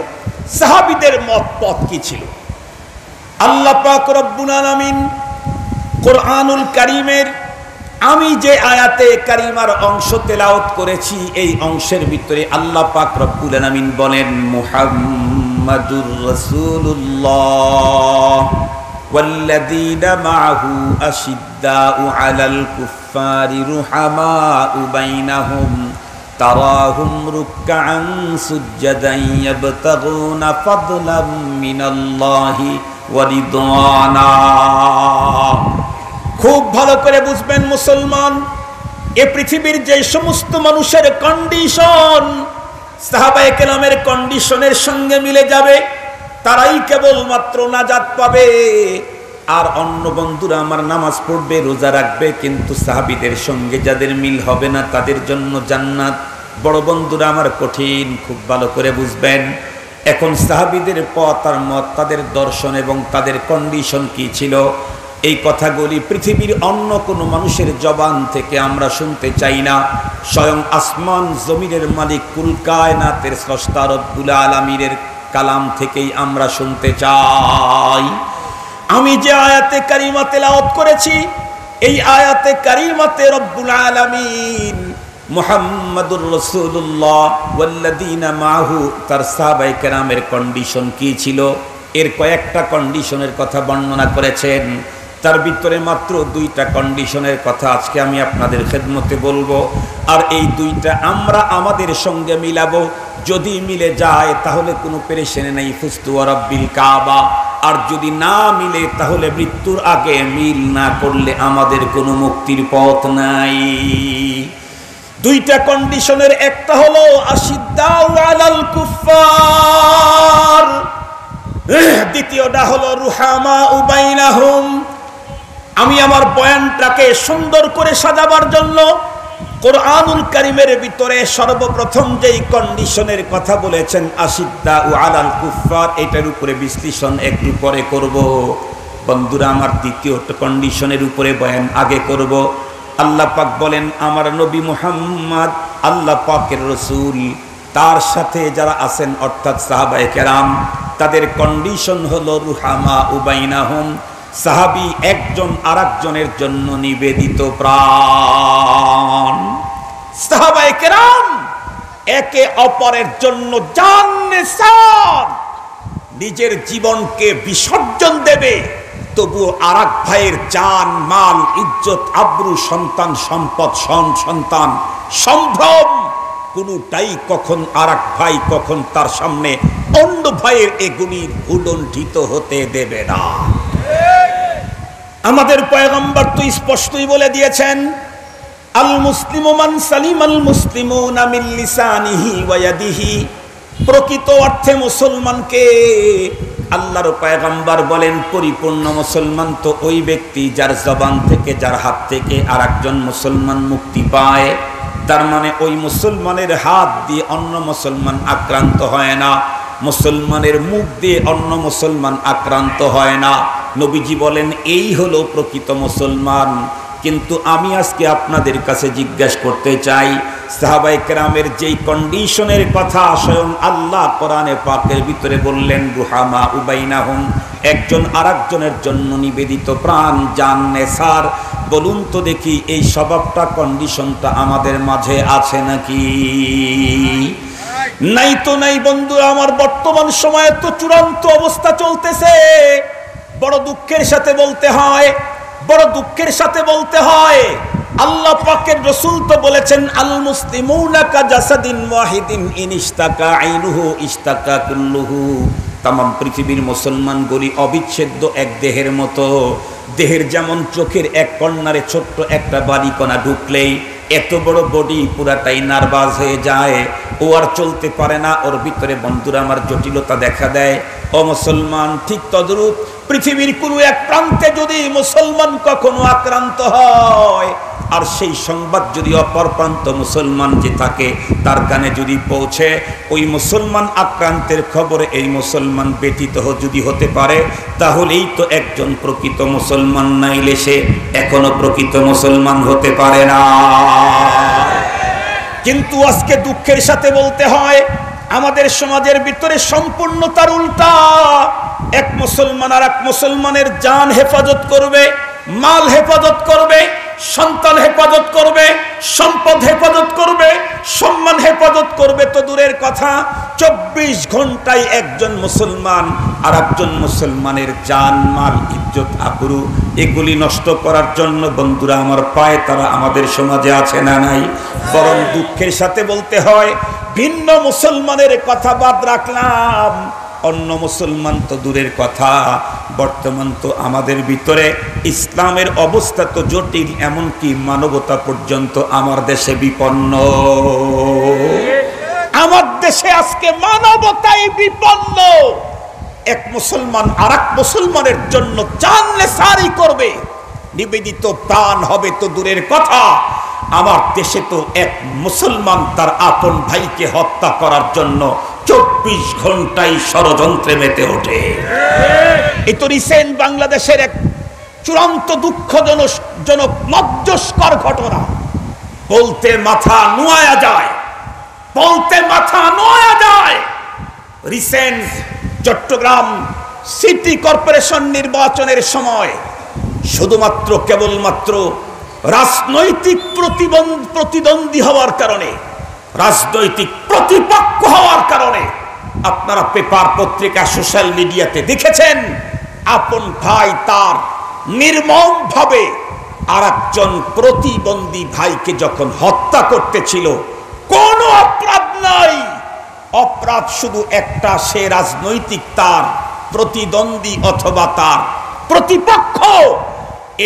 সাহাবীদের মত পথ কি ছিল। আল্লাহ পাক রব্বুল আলামিন কোরআনুল কারীমের আমি যে আয়াতে কারিমার অংশ তেলাওয়াত করেছি এই অংশের ভিতরে আল্লাহ পাক রব্বুল আলামিন বলেন মুহাম্মাদুর রাসূলুল্লাহ ওয়াল্লাযীনা মাআহু আশিদ্দাউ আলাল কুফফারি রুহামাউ বাইনাহুম তারাহুম রুকআন সুজদান ইয়াবতাগুনা ফাদলাম মিনাল্লাহি ওয়া রিদওয়ানা। খুব ভালো করে বুঝবেন মুসলমান, এ পৃথিবীর যে সমস্ত মানুষের কন্ডিশন সাহাবায়ে কেরামের কন্ডিশনের সঙ্গে মিলে যাবে তারাই কেবলমাত্র নাজাত পাবে। আর অন্য বন্ধুরা আমার নামাজ পড়বে, রোজা রাখবে, কিন্তু সাহাবীদের সঙ্গে যাদের মিল হবে না তাদের জন্য জান্নাত। বড় বন্ধুরা আমার কঠিন, খুব ভালো করে বুঝবেন। এখন সাহাবীদের পথ আর মত, তাদের দর্শন এবং তাদের কন্ডিশন কি ছিল, এই কথাগুলি পৃথিবীর অন্য কোনো মানুষের জবান থেকে আমরা শুনতে চাই না। স্বয়ং আসমান জমিনের মালিক কুল কায়নাতের স্রষ্টা রব্বুল আলামিনের কালাম থেকেই আমরা শুনতে চাই। আমি যে আয়াতে কারিমা তেলাওয়াত করেছি, এই আয়াতে কারিমাতে রব্বুল আলামিন মুহাম্মাদুর রাসূলুল্লাহ ওয়াল্লাযীনা মাহু, তার সাহাবায়ে কেরামের কন্ডিশন কি ছিল, এর কয়েকটা কন্ডিশনের কথা বর্ণনা করেছেন। তার ভিতরে মাত্র 2টা কন্ডিশনের কথা আজকে আমি আপনাদের খেদমতে বলবো, আর এই 2টা আমরা আমাদের সঙ্গে মিলাবো। যদি মিলে যায় তাহলে কোনো পেরেশানি নেই, ফুস্তু ওয়া রাব্বিল কাবা। আর যদি না মিলে তাহলে মৃত্যুর আগে মিল না করলে আমাদের কোনো মুক্তির পথ নাই। 2টা কন্ডিশনের একটা হলো আশিদ্দাউ আলাল কুফফার, দ্বিতীয়টা হলো রুহামা বাইনাহুম। আমি আমার বয়ানটাকে সুন্দর করে সাজাবার জন্য কোরআনুল কারীমের ভিতরে সর্বপ্রথম যেই কন্ডিশনের কথা বলেছেন আশিদ্দাউ আলাল কুফফার, এটার উপরে বিশ্লেষণ একটু পরে করব। বন্ধুরা আমার, দ্বিতীয় কন্ডিশনের উপরে বয়ান আগে করব। আল্লাহ পাক বলেন, আমার নবী মুহাম্মদ আল্লাহ পাকের রাসূল, তার সাথে যারা আছেন অর্থাৎ সাহাবায়ে কেরাম, তাদের কন্ডিশন হলো রুহামা বাইনাহুম, সাহাবী একজন আরেকজনের জন্য নিবেদিত প্রাণ। সাহাবায়ে কেরাম একে অপরের জন্য জান নিসার, নিজের জীবনকে বিসর্জন দেবে, তবুও আরেক ভাইয়ের জান মাল ইজ্জত আবরু সন্তান সম্পদ সন্তান সম্ভ্রম কোনটাই কখন আরেক ভাই কখন তার সামনে অন্য ভাইয়ের এগুলির উলণ্ঠিত হতে দেবে না। আমাদের পয়গম্বর তো স্পষ্টই বলে দিয়েছেন, আল মুসলিমু মান সালিমাল মুসলিমুনা মিন লিসানিহি ওয়া ইয়াদিহি। প্রকৃত অর্থে মুসলমানকে আল্লাহর পয়গম্বর বলেন, পরিপূর্ণ মুসলমান তো ওই ব্যক্তি যার জবান থেকে, যার হাত থেকে আরেকজন মুসলমান মুক্তি পায়। তার মানে ওই মুসলমানের হাত দিয়ে অন্য মুসলমান আক্রান্ত হয় না, মুসলমানের মুখ দিয়ে অন্য মুসলমান আক্রান্ত হয় না। নবীজি বলেন এই হলো প্রকৃত মুসলমান। কিন্তু আমি আজকে আপনাদের কাছে জিজ্ঞাসা করতে চাই, সাহাবায়ে কেরামের যেই কন্ডিশনের কথা স্বয়ং আল্লাহ কোরআনে পাকের ভিতরে বললেন, রুহামা বাইনাহুম, একজন আরেকজনের জন্য নিবেদিত প্রাণ, জান নেসার, বলুন তো দেখি এই স্বভাবটা কন্ডিশনটা আমাদের মাঝে আছে নাকি? নাই তো নাই। বন্ধু আমার, বর্তমান সময়ে তো চূড়ান্ত অবস্থা চলতেছে। বড় দুঃখের সাথে বলতে হয়, বড় দুঃখের সাথে বলতে হয়, আল্লাহ পাকের রাসূল তো বলেছেন, আল মুসলিমুনা কা জাসাদিন ওয়াহিদিন ইনিশতাকা আইনুহু ইশতাকা কুল্লুহু। তামাম পৃথিবীর মুসলমানগুলি অবিচ্ছেদ্য এক দেহের মতো। দেহের যেমন চোখের এক কর্নারে ছোট্ট একটা বাড়িকণা ঢুকলেই এত বড় বডি পুরাটাই নার্ভাস হয়ে যায়, ও আর চলতে পারে না, ওর ভিতরে বন্ধুরা আমার জটিলতা দেখা দেয়। ও মুসলমান, ঠিক তদ্রূপ পৃথিবীর কোনো এক প্রান্তে যদি মুসলমান কখনো আক্রান্ত হয়, আর সেই সংবাদ যদি অপর প্রান্ত মুসলমান যে থাকে তার কানে যদি পৌঁছে, ওই মুসলমান আক্রান্তের খবরে এই মুসলমান ব্যতীত যদি হতে পারে, তাহলেই তো একজন প্রকৃত মুসলমান, নাইলে সে এখনো প্রকৃত মুসলমান হতে পারে না। কিন্তু আজকে দুঃখের সাথে বলতে হয়, আমাদের সমাজের ভিতরে সম্পূর্ণ তার উল্টা। এক মুসলমান আর এক মুসলমানের জান হেফাজত করবে, মাল হেফাজত করবে, সন্তান হেফাজত করবে, সম্পদ হেফাজত করবে, সম্মান হেফাজত করবে তো দূরের কথা, 24 ঘন্টায় একজন মুসলমান আর একজন মুসলমানের জান মাল ইজ্জত আবরু এগুলি নষ্ট করার জন্য বন্ধুরা আমার পায় তারা আমাদের সমাজে আছে না নাই? বরং দুঃখের সাথে বলতে হয়, ভিন্ন মুসলমানের কথা বাদ রাখলাম, অন্য মুসলমান তো দূরের কথা, বর্তমান তো আমাদের ভিতরে ইসলামের অবস্থা তো জটিল, এমনকি মানবতা পর্যন্ত আমার দেশে বিপন্ন। আমার দেশে আজকে মানবতাই বিপন্ন। এক মুসলমান আর এক মুসলমানের জন্য জানলে সারি করবে, নিবেদিত প্রাণ হবে তো দূরের কথা, আমার দেশে তো এক মুসলমান তার আপন ভাইকে হত্যা করার জন্য 24 ঘন্টায় ষড়যন্ত্রে মেতে ওঠে। এই তো রিসেন্ট বাংলাদেশের এক চূড়ান্ত দুঃখজনক লজ্জাস্কর ঘটনা। বলতে মাথা নোয়া যায়, বলতে মাথা নোয়া যায়। রিসেন্ট চট্টগ্রাম সিটি কর্পোরেশন নির্বাচনের সময় শুধুমাত্র কেবলমাত্র রাজনৈতিক প্রতিদ্বন্দ্বী হওয়ার কারণে, রাজনৈতিক প্রতিপক্ষ হওয়ার কারণে আপনারা পেপার পত্রিকা সোশ্যাল মিডিয়াতে দেখেছেন আপন ভাই তার নির্মমভাবে আরেকজন প্রতিদ্বন্দ্বী ভাইকে যখন হত্যা করতেছিল। কোনো অপরাধ নাই, অপরাধ শুধু একটা, সে রাজনৈতিক তার প্রতিদ্বন্দ্বী অথবা তার প্রতিপক্ষ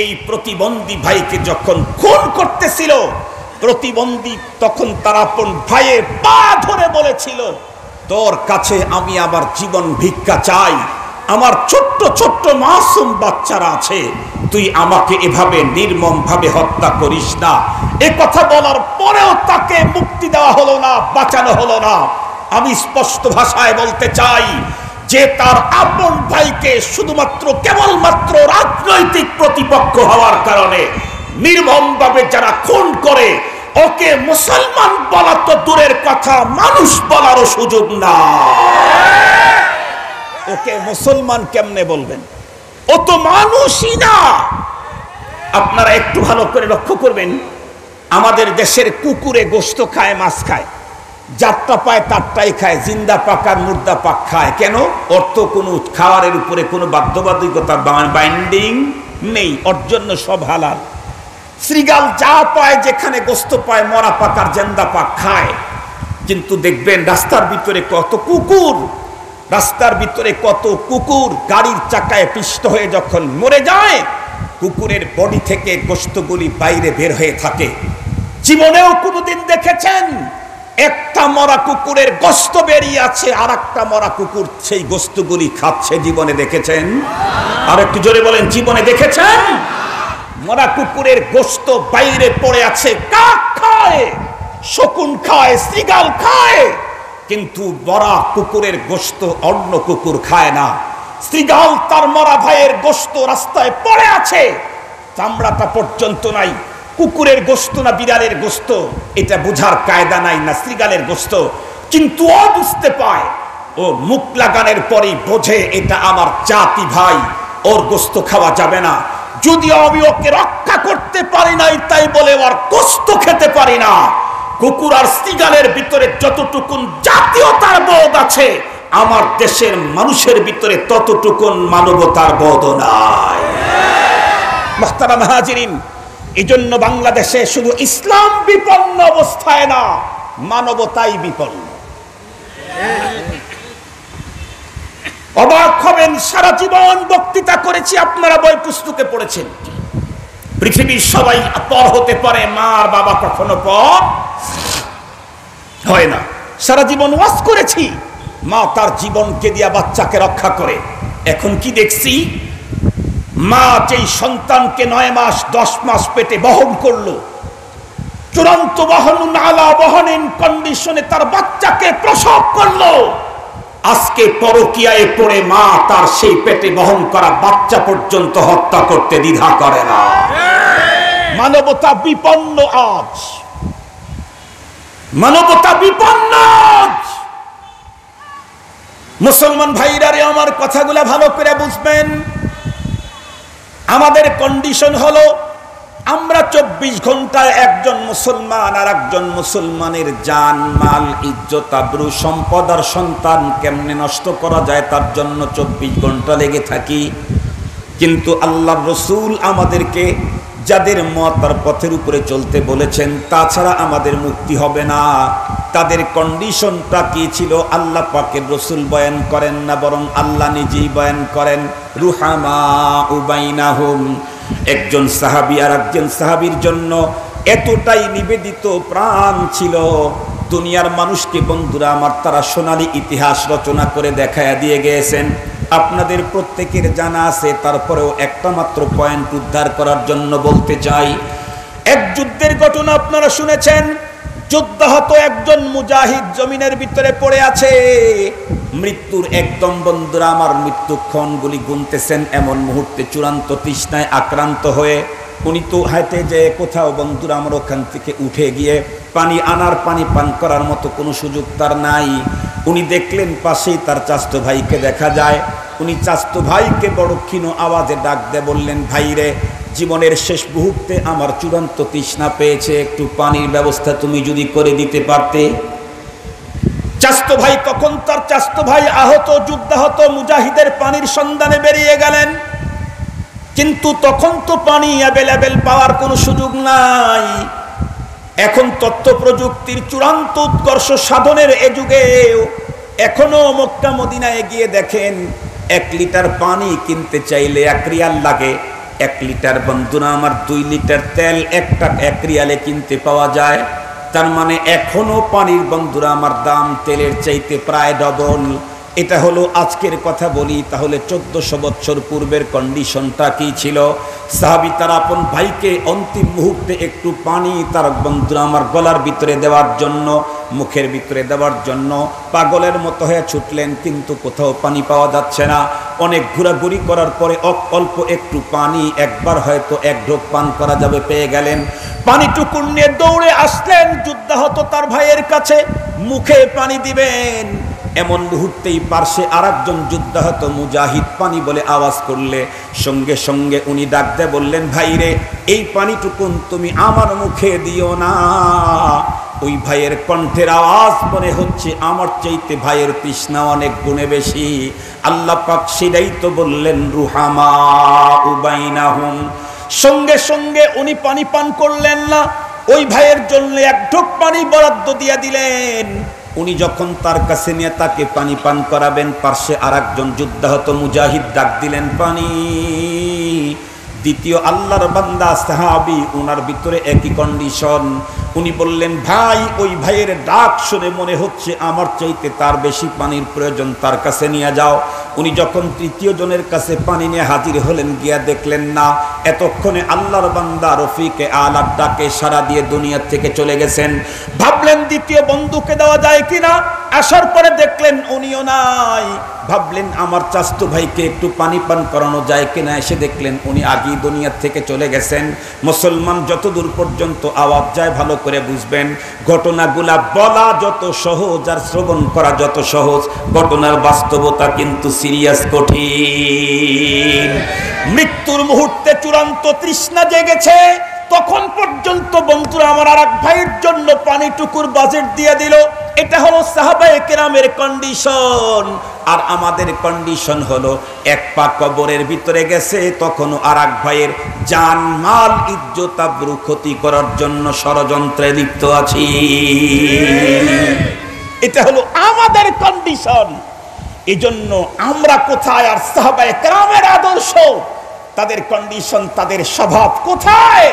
এই প্রতিবন্ধী ভাইকে যখন খুন করতেছিল, প্রতিবন্ধী তখন তার আপন ভাইয়ের পা ধরে বলেছিল, তোর কাছে আমি আমার জীবন ভিক্ষা চাই, আমার ছোট্ট ছোট্ট মাসুম বাচ্চারা আছে, তুই আমাকে এভাবে নির্মম ভাবে হত্যা করিস না। এ কথা বলার পরেও তাকে মুক্তি দেওয়া হলো না, বাঁচানো হলো না। আমি স্পষ্ট ভাষায় বলতে চাই যে তার আপন ভাইকে শুধুমাত্র কেবলমাত্র রাজনৈতিক প্রতিপক্ষ হওয়ার কারণে নির্মমভাবে যারা খুন করে, ওকে মুসলমান বলা তো দূরের কথা, মানুষ বলারও সুযোগ না। ওকে মুসলমান কেমনে বলবেন? ও তো মানুষই না। আপনারা একটু ভালো করে লক্ষ্য করবেন, আমাদের দেশের কুকুরে গোশত খায়, মাছ খায়, যারটা পায় তারটাই খায়, জিন্দা পাকার মুর্দা পাক খায়। কেন? ওর তো কোনো খাওয়ারের উপরে কোনো বাধ্যবাধকতা বাইন্ডিং নেই, ওর জন্য সব হালাল। শ্রীগাল যা পায়, যেখানে গোশত পায়, মরা পাকার জিন্দা পাক খায়। কিন্তু দেখবেন রাস্তার ভিতরে কত কুকুর, রাস্তার ভিতরে কত কুকুর গাড়ির চাকায় পিষ্ট হয়ে যখন মরে যায়, কুকুরের বডি থেকে গোশতগুলি বাইরে বের হয়ে থাকে। জীবনেও কোনোদিন দেখেছেন একটা মরা কুকুরের গোশত বেরিয়ে আছে, আর একটা মরা কুকুর সেই গোশতগুলি খাচ্ছে? জীবনে দেখেছেন? আর একটু জোরে বলেন, জীবনে দেখেছেন? মরা কুকুরের গোশত বাইরে পড়ে আছে, কাক খায়, শকুন খায়, শ্রীগাল খায়, কিন্তু মরা কুকুরের গোশত অন্য কুকুর খায় না। শ্রীগাল তার মরা ভাইয়ের গোশত রাস্তায় পড়ে আছে, চামড়াটা পর্যন্ত নাই। কুকুরের গোশত না বিড়ালের গোশত এটা বোঝার কায়দা নাই, না শ্রীগালের গোশত, কিন্তু ও বুঝতে পায়, ও মুখ লাগানোর পরেই বোঝে এটা আমার জাতি ভাই, ওর গোশত খাওয়া যাবে না। যদিও আমি ওকে রক্ষা করতে পারি নাই, তাই বলে ওর গোশত খেতে পারি না। কুকুর আর শ্রীগালের ভিতরে যতটুকুন জাতীয়তার বোধ আছে, আমার দেশের মানুষের ভিতরে ততটুকুন মানবতার বোধ নাই। মুহতারাম হাজিরিন, এজন্য বাংলাদেশে শুধু ইসলাম বিপন্ন অবস্থায় না, মানবতাই বিপন্ন। অবাক হবেন, সারা জীবন বক্তৃতা করেছি, আপনারা বই পুস্তকে পড়েছেন, পৃথিবীর সবাই পর হতে পারে, মা আর বাবা কখনো পর হয় না। সারা জীবন ওয়াজ করেছি, মা তার জীবনকে দিয়া বাচ্চাকে রক্ষা করে। এখন কি দেখছি, মা যেই সন্তানকে 9 মাস 10 মাস পেটে বহন করলো, চূড়ান্ত বহন আলা বহনিন কন্ডিশনে তার বাচ্চাকে প্রসব করলো, আজকে পরকীয়ায় পড়ে মা তার সেই পেটে বহন করা বাচ্চা পর্যন্ত হত্যা করতে দ্বিধা করে না। মানবতা বিপন্ন আজ, মানবতা বিপন্ন আজ। মুসলমান ভাইরা রে, আমার কথাগুলা ভালো করে বুঝবেন। আমাদের কন্ডিশন হলো, আমরা 24 ঘন্টায় একজন মুসলমান আর একজন মুসলমানের জান মাল ইজ্জত আবরু সম্পদ আর সন্তান কেমনে নষ্ট করা যায় তার জন্য 24 ঘন্টা লেগে থাকি। কিন্তু আল্লাহর রাসূল আমাদেরকে যাদের মত আর পথের উপরে চলতে বলেছেন, তাছাড়া আমাদের মুক্তি হবে না। তাদের কন্ডিশনটা কি ছিল আল্লাহ পাকের রাসূল বয়ান করেন না, বরং আল্লাহ নিজেই বয়ান করেন। রুহামা উবাইনাহুম, একজন সাহাবী আর একজন সাহাবীর জন্য এতটাই নিবেদিত প্রাণ ছিল, দুনিয়ার মানুষকে বন্ধুরা আমার তারা সোনালী ইতিহাস রচনা করে দেখায়া দিয়ে গিয়েছেন। আপনাদের প্রত্যেকের জানা আছে, তারপরেও একটা মাত্র পয়েন্ট উদ্ধার করার জন্য বলতে চাই। এক যুদ্ধের ঘটনা আপনারা শুনেছেন, যুদ্ধাহত একজন মুজাহিদ জমিনের ভিতরে পড়ে আছে, মৃত্যুর একদম বন্ধুরা আমার মৃত্যুক্ষণগুলি গুনতেছেন। এমন মুহূর্তে চূড়ান্ত তৃষ্ণায় আক্রান্ত হয়ে উনি তো হাঁটে যে কোথাও বন্ধুরা আমার ওখান থেকে উঠে গিয়ে পানি আনার, পানি পান করার মতো কোনো সুযোগ তার নাই। উনি দেখলেন পাশেই তার চাচতো ভাইকে দেখা যায়। উনি চাচতো ভাইকে বড় ক্ষীণ আওয়াজে ডাক দিয়ে বললেন, ভাই রে, জীবনের শেষ মুহূর্তে আমার চূড়ান্ত তৃষ্ণা পেয়েছে, একটু পানির ব্যবস্থা তুমি যদি করে দিতে পারতে। চাচতো ভাই তখন তার চাচতো ভাই আহত যুদ্ধাহত মুজাহিদের পানির সন্ধানে বেরিয়ে গেলেন, কিন্তু তখন তো পানি অ্যাভেলেবেল পাওয়ার কোনো সুযোগ নাই। এখন তথ্য প্রযুক্তির চূড়ান্ত উৎকর্ষ সাধনের এ যুগে এখনো মক্কা মদিনায় গিয়ে দেখেন 1 লিটার পানি কিনতে চাইলে 1 রিয়াল লাগে। 1 লিটার বন্ধুরা আমার 2 লিটার তেল 1 রিয়ালে কিনতে পাওয়া যায়। তার মানে এখনো পানির বন্ধুরা আমার দাম তেলের চাইতে প্রায় ডবল। এটা হলো আজকের কথা বলি, তাহলে 1400 বছর পূর্বের কন্ডিশনটা কি ছিল? সাহাবী তার আপন ভাইকে অন্তিম মুহূর্তে একটু পানি তার বন্ধুরা আমার গলার ভিতরে দেওয়ার জন্য, মুখের ভিতরে দেওয়ার জন্য পাগলের মতো হয়ে ছুটলেন, কিন্তু কোথাও পানি পাওয়া যাচ্ছে না। অনেক ঘোরাঘুরি করার পরে অল্প একটু পানি, একবার হয়তো 1 ঢোক পান করা যাবে, পেয়ে গেলেন। পানিটুকু নিয়ে দৌড়ে আসলেন যুদ্ধাহত তার ভাইয়ের কাছে, মুখে পানি দিবেন। এমন মুহূর্তেই পার্শ্বে আরেকজন যুদ্ধাহত মুজাহিদ পানি বলে আওয়াজ করলে সঙ্গে সঙ্গে উনি ডাক দিয়ে বললেন, ভাই রে, এই পানিটুকুন তুমি আমার মুখে দিও না। ওই ভাইয়ের কণ্ঠের আওয়াজ মনে হচ্ছে আমার চাইতে ভাইয়ের তৃষ্ণা অনেক গুণে বেশি। আল্লাহ পাক সেটাই তো বললেন, রুহামা উবাইনাহুম। সঙ্গে সঙ্গে উনি পানি পান করলেন না, ওই ভাইয়ের জন্য 1 ঢোক পানি বরাদ্দ দিয়ে দিলেন। উনি যখন তার কাছে নিয়ে তাকে পানি পান করাবেন, পার্শ্বে আরেকজন যুদ্ধাহত মুজাহিদ ডাক দিলেন, পানি। দ্বিতীয় আল্লাহর বান্দা সাহাবী, উনার ভিতরে একই কন্ডিশন। উনি বললেন, ভাই, ওই ভাইয়ের ডাক শুনে মনে হচ্ছে আমার চাইতে তার বেশি পানির প্রয়োজন, তার কাছে নিয়ে যাও। উনি যখন তৃতীয় জনের কাছে পানি নিয়ে হাজির হলেন, গিয়া দেখলেন না, এতক্ষণে আল্লাহর বান্দা রফিকে আলার ডাকে সারা দিয়ে দুনিয়া থেকে চলে গেছেন। ভাবলেন দ্বিতীয় বন্ধুকে দেওয়া যায় কিনা, আসার পরে দেখলেন উনিও নাই। ভাবলেন আমার চাচতো ভাইকে একটু পানি পান করানো যায় কিনা, এসে দেখলেন উনি আগেই দুনিয়া থেকে চলে গেছেন। মুসলমান যতদূর পর্যন্ত আওয়াজ যায় ভালো করে বুঝবেন, ঘটনাগুলা বলা যত সহজ আর শ্রবণ করা যত সহজ, ঘটনার বাস্তবতা কিন্তু সিরিয়াস, কঠিন। মৃত্যুর মুহূর্তে চূড়ান্ত তৃষ্ণা জেগেছে, তখন পর্যন্ত বন্ধুরা আমার আরেক ভাইয়ের জন্য পানিটুকুর বাজেট দিয়ে দিল। এটা হলো সাহাবায়ে কেরামের কন্ডিশন। আর আমাদের কন্ডিশন হলো, 1 পা কবরের ভিতরে গেছে, তখনও আরেক ভাইয়ের জান মাল ইজ্জত আবরু ক্ষতি করার জন্য ষড়যন্ত্রে লিপ্ত আছি। এটা হলো আমাদের কন্ডিশন। এজন্য আমরা কোথায় আর সাহাবায়ে কেরামের আদর্শ, তাদের কন্ডিশন, তাদের স্বভাব কোথায়?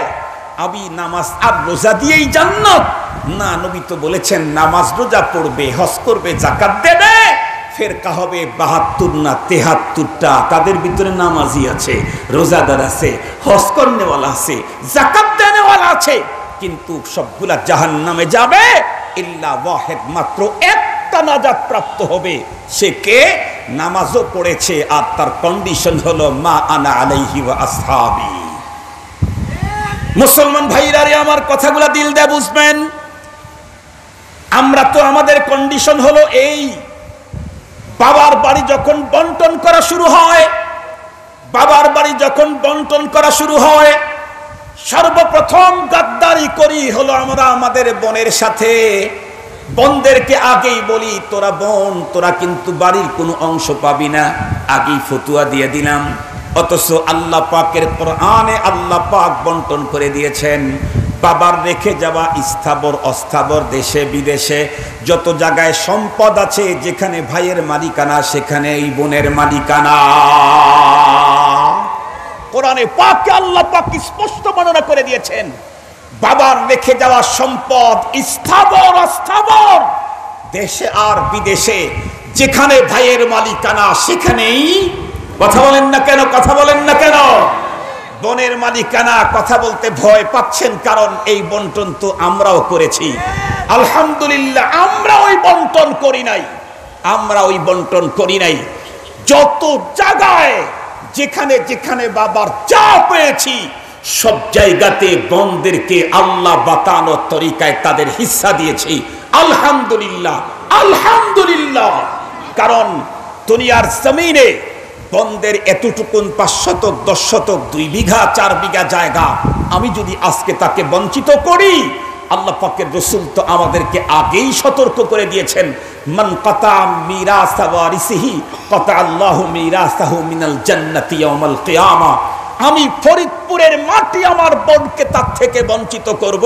আমি নামাজ আর রোজা দিয়েই জান্নাত না, নবী তো বলেছেন নামাজ রোজা পড়বে, হজ করবে, যাকাত দেবে, ফেরকা হবে 72 না 73টা, তাদের ভিতরে নামাজি আছে, রোজাদার আছে, হজ করনেওয়ালা আছে, যাকাত দেনেওয়ালা আছে, কিন্তু সবগুলা জাহান্নামে যাবে। ইল্লা ওয়াহিদ, মাত্র একটা নাজাত প্রাপ্ত হবে। সে কে? নামাজও পড়েছে আর তার কন্ডিশন হলো মা আনা আলাইহি ওয়া আসহাবি। মুসলমান ভাইরা রে, আমার কথাগুলা দিল দিয়ে বুঝবেন। আমরা তো আমাদের কন্ডিশন হলো এই, বাবার বাড়ি যখন বন্টন করা শুরু হয়, বাবার বাড়ি যখন বন্টন করা শুরু হয়, সর্বপ্রথম গাদ্দারি করি হলো আমরা আমাদের বোনের সাথে। বোনদেরকে আগেই বলি, তোরা বোন, তোরা কিন্তু বাড়ির কোনো অংশ পাবি না, আগেই ফতুয়া দিয়ে দিলাম। অথচ আল্লাহ পাকের কোরআনে আল্লাহ পাক বন্টন করে দিয়েছেন, বাবার রেখে যাওয়া স্থাবর অস্থাবর দেশে বিদেশে যত জায়গায় সম্পদ আছে, যেখানে ভাইয়ের মালিকানা সেখানে এই বোনের মালিকানা। কোরআনে পাকে আল্লাহ পাক স্পষ্ট বর্ণনা করে দিয়েছেন, বাবার রেখে যাওয়া সম্পদ স্থাবর অস্থাবর দেশে আর বিদেশে, যেখানে ভাইয়ের মালিকানা সেখানেই। কথা বলেন না কেন? কথা বলেন না কেন? বোনের মালিকানা কথা বলতে ভয় পাচ্ছেন, কারণ এই বন্টন তো আমরাও করেছি। আলহামদুলিল্লাহ আমরা ওই বন্টন করি নাই, আমরা ওই বন্টন করি নাই। যত জায়গায় যেখানে যেখানে বাবার যা পেয়েছি সব জায়গাতে বোনদেরকে আল্লাহ বাতানো তরিকায় তাদের হিস্সা দিয়েছি। আলহামদুলিল্লাহ, আলহামদুলিল্লাহ। কারণ দুনিয়ার জমিনে বোনদের এতটুকুন 5 শতক 10 শতক 2 বিঘা 4 বিঘা জায়গা আমি যদি আজকে তাকে বঞ্চিত করি, আল্লাহ পাকের রাসূল তো আমাদেরকে আগেই সতর্ক করে দিয়েছেন, মান কাতা মিরাসা ওয়ারিসিহি কাতা আল্লাহু মিরাসাহু মিনাল জান্নাতি ইয়াউমাল কিয়ামা। আমি ফরিদপুরের মাটি আমার বোনকে তার থেকে বঞ্চিত করব,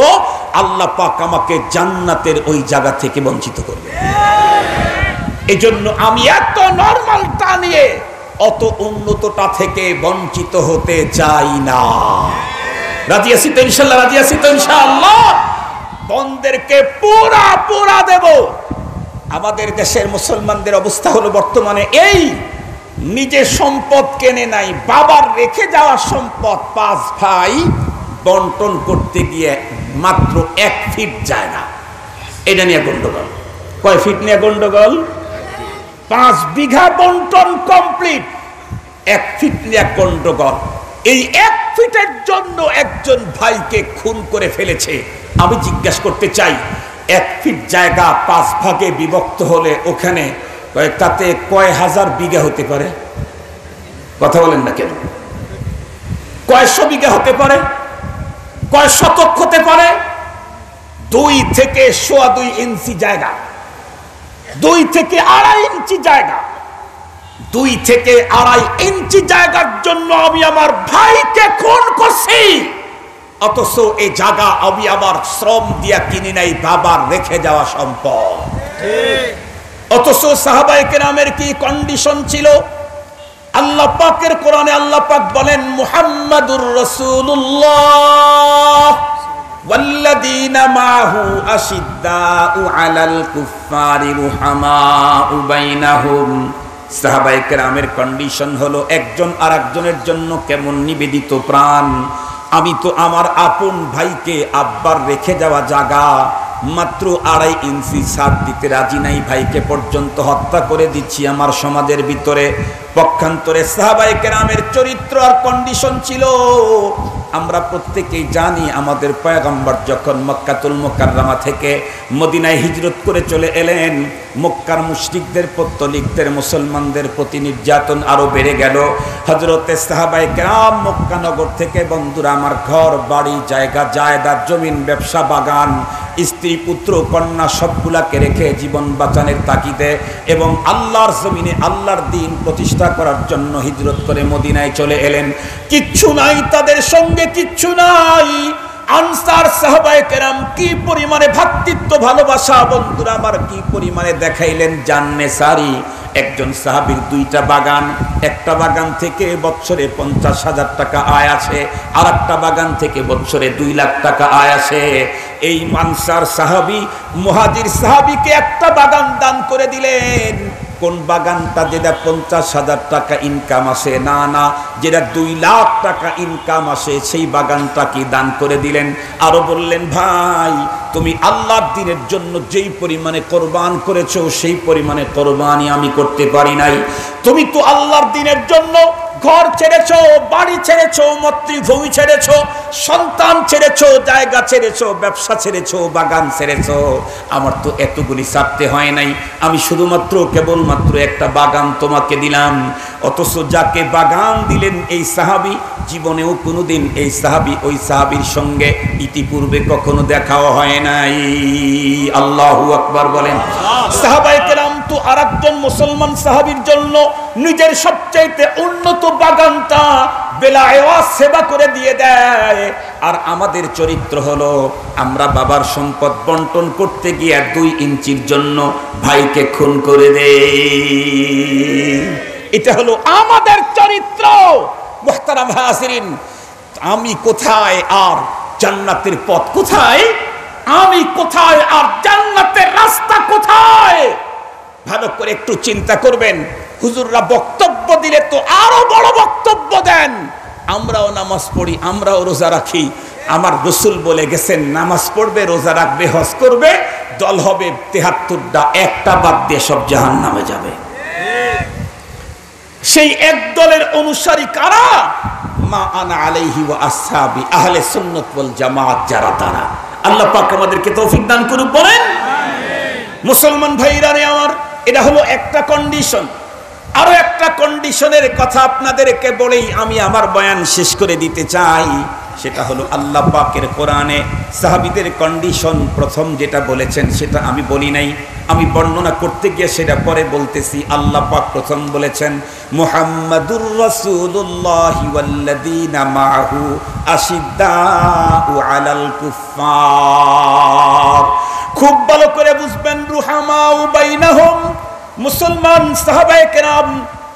আল্লাহ পাক আমাকে জান্নাতের ওই জায়গা থেকে বঞ্চিত করবে। এজন্য আমি এত নরমালটা নিয়ে অত উন্নতটা থেকে বঞ্চিত হতে চাই না। রাজি আছি তো ইনশাআল্লাহ? রাজি আছি তো ইনশাআল্লাহ? বোনদেরকে পুরা পুরা দেব। আমাদের দেশের মুসলমানদের অবস্থা হলো বর্তমানে এই, নিজে সম্পদ কেনে নাই, বাবার রেখে যাওয়া সম্পদ 5 ভাই বন্টন করতে গিয়ে মাত্র 1 ফিট জায়গা, এটা নিয়ে গন্ডগোল। কয় ফিট নিয়ে গন্ডগোল? 5 বিঘা বন্টন কমপ্লিট, 1 ফিট নিয়ে গন্ডগোল। এই 1 ফিটের জন্য একজন ভাইকে খুন করে ফেলেছে। আমি জিজ্ঞাসা করতে চাই, 1 ফিট জায়গা 5 ভাগে বিভক্ত হলে ওখানে তাতে কয় হাজার বিঘা হতে পারে? কথা বলেন না কেন? কয়শো বিঘা হতে পারে? কয় শতক হতে পারে? 2 থেকে 2.25 ইঞ্চি জায়গা, 2 থেকে 2.5 ইঞ্চি জায়গা, 2 থেকে 2.5 ইঞ্চি জায়গার জন্য আমি আমার ভাইকে খুন করছি। অথচ এই জায়গা আমি আমার শ্রম দিয়া কিনি নাই, বাবার রেখে যাওয়া সম্পদ। অথচ সাহাবায়ে কেরামের কি কন্ডিশন ছিল? আল্লাহ পাকের কোরআনে আল্লাহ পাক বলেন, মুহাম্মাদুর রাসূলুল্লাহ ওয়াল্লাযীনা মাহু আশিদ্দাউ আলাল কুফফারি রুহামাউ বাইনাহুম। সাহাবায়ে কেরামের কন্ডিশন হলো একজন আরেকজনের জন্য কেমন নিবেদিত প্রাণ। আমি তো আমার আপন ভাইকে আব্বার রেখে যাওয়া জায়গা মাত্র 2.5 ইঞ্চি ছাড় দিতে রাজি নাই, ভাইকে পর্যন্ত হত্যা করে দিচ্ছি আমার সমাজের ভিতরে। পক্ষান্তরে সাহাবায়ে কেরামের চরিত্র আর কন্ডিশন ছিল, আমরা প্রত্যেকেই জানি আমাদের পয়গম্বর যখন মক্কাতুল মুকাররমা থেকে মদিনায় হিজরত করে চলে এলেন, মক্কার মুশরিকদের পত্তলিকদের মুসলমানদের প্রতি নির্যাতন আরো বেড়ে গেল। হযরতে সাহাবায়ে কেরাম মক্কা নগর থেকে, বন্ধুরা আমার, ঘর বাড়ি জায়গা জায়দাদ জমিন ব্যবসা বাগান স্ত্রী পুত্র কন্যা সবগুলাকে রেখে জীবন বাঁচানোর তাগিদে এবং আল্লাহর জমিনে আল্লাহর দ্বীন প্রতিষ্ঠা করার জন্য হিজরত করে মদিনায় চলে এলেন। কিচ্ছু নাই তাদের সঙ্গে, কিচ্ছু নাই। আনসার সাহাবায়ে কেরাম কি পরিমাণে ভ্রাতৃত্ব ভালোবাসা, বন্ধুরা আমার, কি পরিমাণে দেখাইলেন জান্নেসারি। একজন সাহাবীর 2টা বাগান, একটা বাগান থেকে বছরে 50,000 টাকা আয় আসে, আর একটা বাগান থেকে বছরে 2 লাখ টাকা আয় আসে। এই আনসার সাহাবী মুহাজির সাহাবীকে একটা বাগান দান করে দিলেন। কোন বাগানটা যেটা 50,000 টাকা ইনকাম আসে? না না, যেটা 2 লাখ টাকা ইনকাম আসে সেই বাগানটা কি দান করে দিলেন। আরো বললেন, ভাই তুমি আল্লাহর দ্বীনের জন্য যেই পরিমাণে কোরবান করেছো সেই পরিমাণে কোরবানি আমি করতে পারি নাই। তুমি তো আল্লাহর দ্বীনের জন্য ঘর ছেড়েছো, বাড়ি ছেড়েছো, মাতৃভূমি ছেড়েছো, সন্তান ছেড়েছো, জায়গা ছেড়েছো, ব্যবসা ছেড়েছো, বাগান ছেড়েছো। আমার তো এতগুলি ছাড়তে হয় নাই, আমি শুধুমাত্র কেবলমাত্র একটা বাগান তোমাকে দিলাম। অথচ যাকে বাগান দিলেন এই সাহাবী, জীবনেও কোনোদিন এই সাহাবী ওই সাহাবীর সঙ্গে ইতিপূর্বে কখনো দেখাও হয় নাই। আল্লাহু আকবার বলেন। সাহাবায়ে কেরাম তো আরেকজন মুসলমান সাহাবীর জন্য নিজের সবচাইতে উন্নত বাগানটা বেলায়েওয়া সেবা করে দিয়ে দেয়। আর আমাদের চরিত্র হলো, আমরা বাবার সম্পদ বন্টন করতে গিয়ে 2 ইঞ্চির জন্য ভাইকে খুন করে দেই। এটা হলো আমাদের চরিত্র। মুহতারাম হাজিরিন, আমি কোথায় আর জান্নাতের পথ কোথায়? আমি কোথায় আর জান্নাতের রাস্তা কোথায়? ভালো করে একটু চিন্তা করবেন। হুজুররা বক্তব্য দিলে তো আরো বড় বক্তব্য দেন, আমরাও নামাজ পড়ি, আমরাও রোজা রাখি। আমার রসুল বলে গেছেন, নামাজ পড়বে, রোজা রাখবে, হজ করবে, দল হবে ৭৩টা, একটা বাদ দিয়ে সব জাহান্নামে যাবে। সেই এক দলের অনুসারী কারা? মা আনা আলাইহি ওয়া আসহাবি, আহলে সুন্নাত ওয়াল জামাত, যারা তারা। আল্লাহ পাক আমাদেরকে তৌফিক দান করুন, বলেন মুসলমান ভাইরা রে আমার, এটা হলো একটা কন্ডিশন। আরো একটা কন্ডিশনের কথা আপনাদেরকে বলেই আমি আমার বয়ান শেষ করে দিতে চাই। সেটা হলো আল্লাহ পাকের কোরআনে সাহাবীদের কন্ডিশন প্রথম যেটা বলেছেন সেটা আমি বলি নাই, আমি বর্ণনা করতে গিয়ে সেটা পরে বলতেছি। আল্লাহ পাক প্রথম বলেছেন মুহাম্মাদুর রাসূলুল্লাহি ওয়াল্লাযীনা মাআহু আশিদ্দাউ আলাল কুফফার। খুব ভালো করে বুঝবেন, রুহামাউ বাইনাহুম, মুসলমান সাহাবায়ে কেরাম,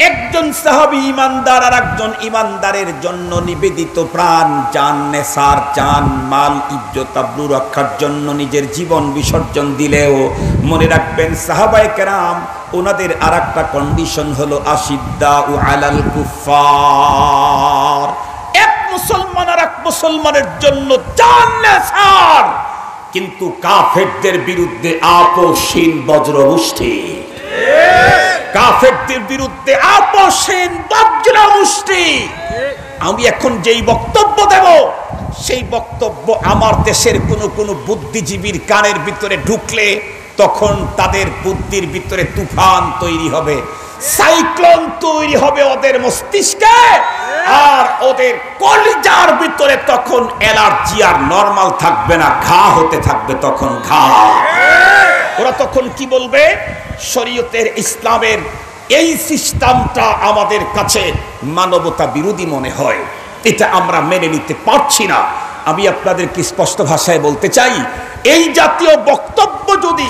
একজন সাহাবী ইমানদার আর একজন ইমানদারের জন্য নিবেদিত প্রাণ, জান নেসার, জান মাল ইজ্জত আবরু রক্ষার জন্য নিজের জীবন বিসর্জন দিলেও মনে রাখবেন সাহাবায়ে কেরাম ওনাদের আর একটা কন্ডিশন হলো আশিদ্দাউ আলাল কুফফার। এক মুসলমান আর এক মুসলমানের জন্য জান নেসার, কিন্তু কাফেরদের বিরুদ্ধে আপোষহীন বজ্রমুষ্টি, কাফেরদের বিরুদ্ধে আপোষহীন বজ্রমুষ্টি। আমি এখন যেই বক্তব্য দেব সেই বক্তব্য আমার দেশের কোনো বুদ্ধিজীবীর কানের ভিতরে ঢুকলে তখন তাদের বুদ্ধির ভিতরে তুফান তৈরি হবে, সাইক্লোন তৈরি হবে ওদের মস্তিষ্কে, আর ওদের কলিজার ভিতরে তখন অ্যালার্জি আর নরমাল থাকবে না, ঘা হতে থাকবে তখন ঘা। ওরা তখন কি বলবে? শরীয়তের ইসলামের এই সিস্টেমটা আমাদের কাছে মানবতা বিরোধী মনে হয়, এটা আমরা মেনে নিতে পারছি না। আমি আপনাদেরকে স্পষ্ট ভাষায় বলতে চাই, এই জাতীয় বক্তব্য যদি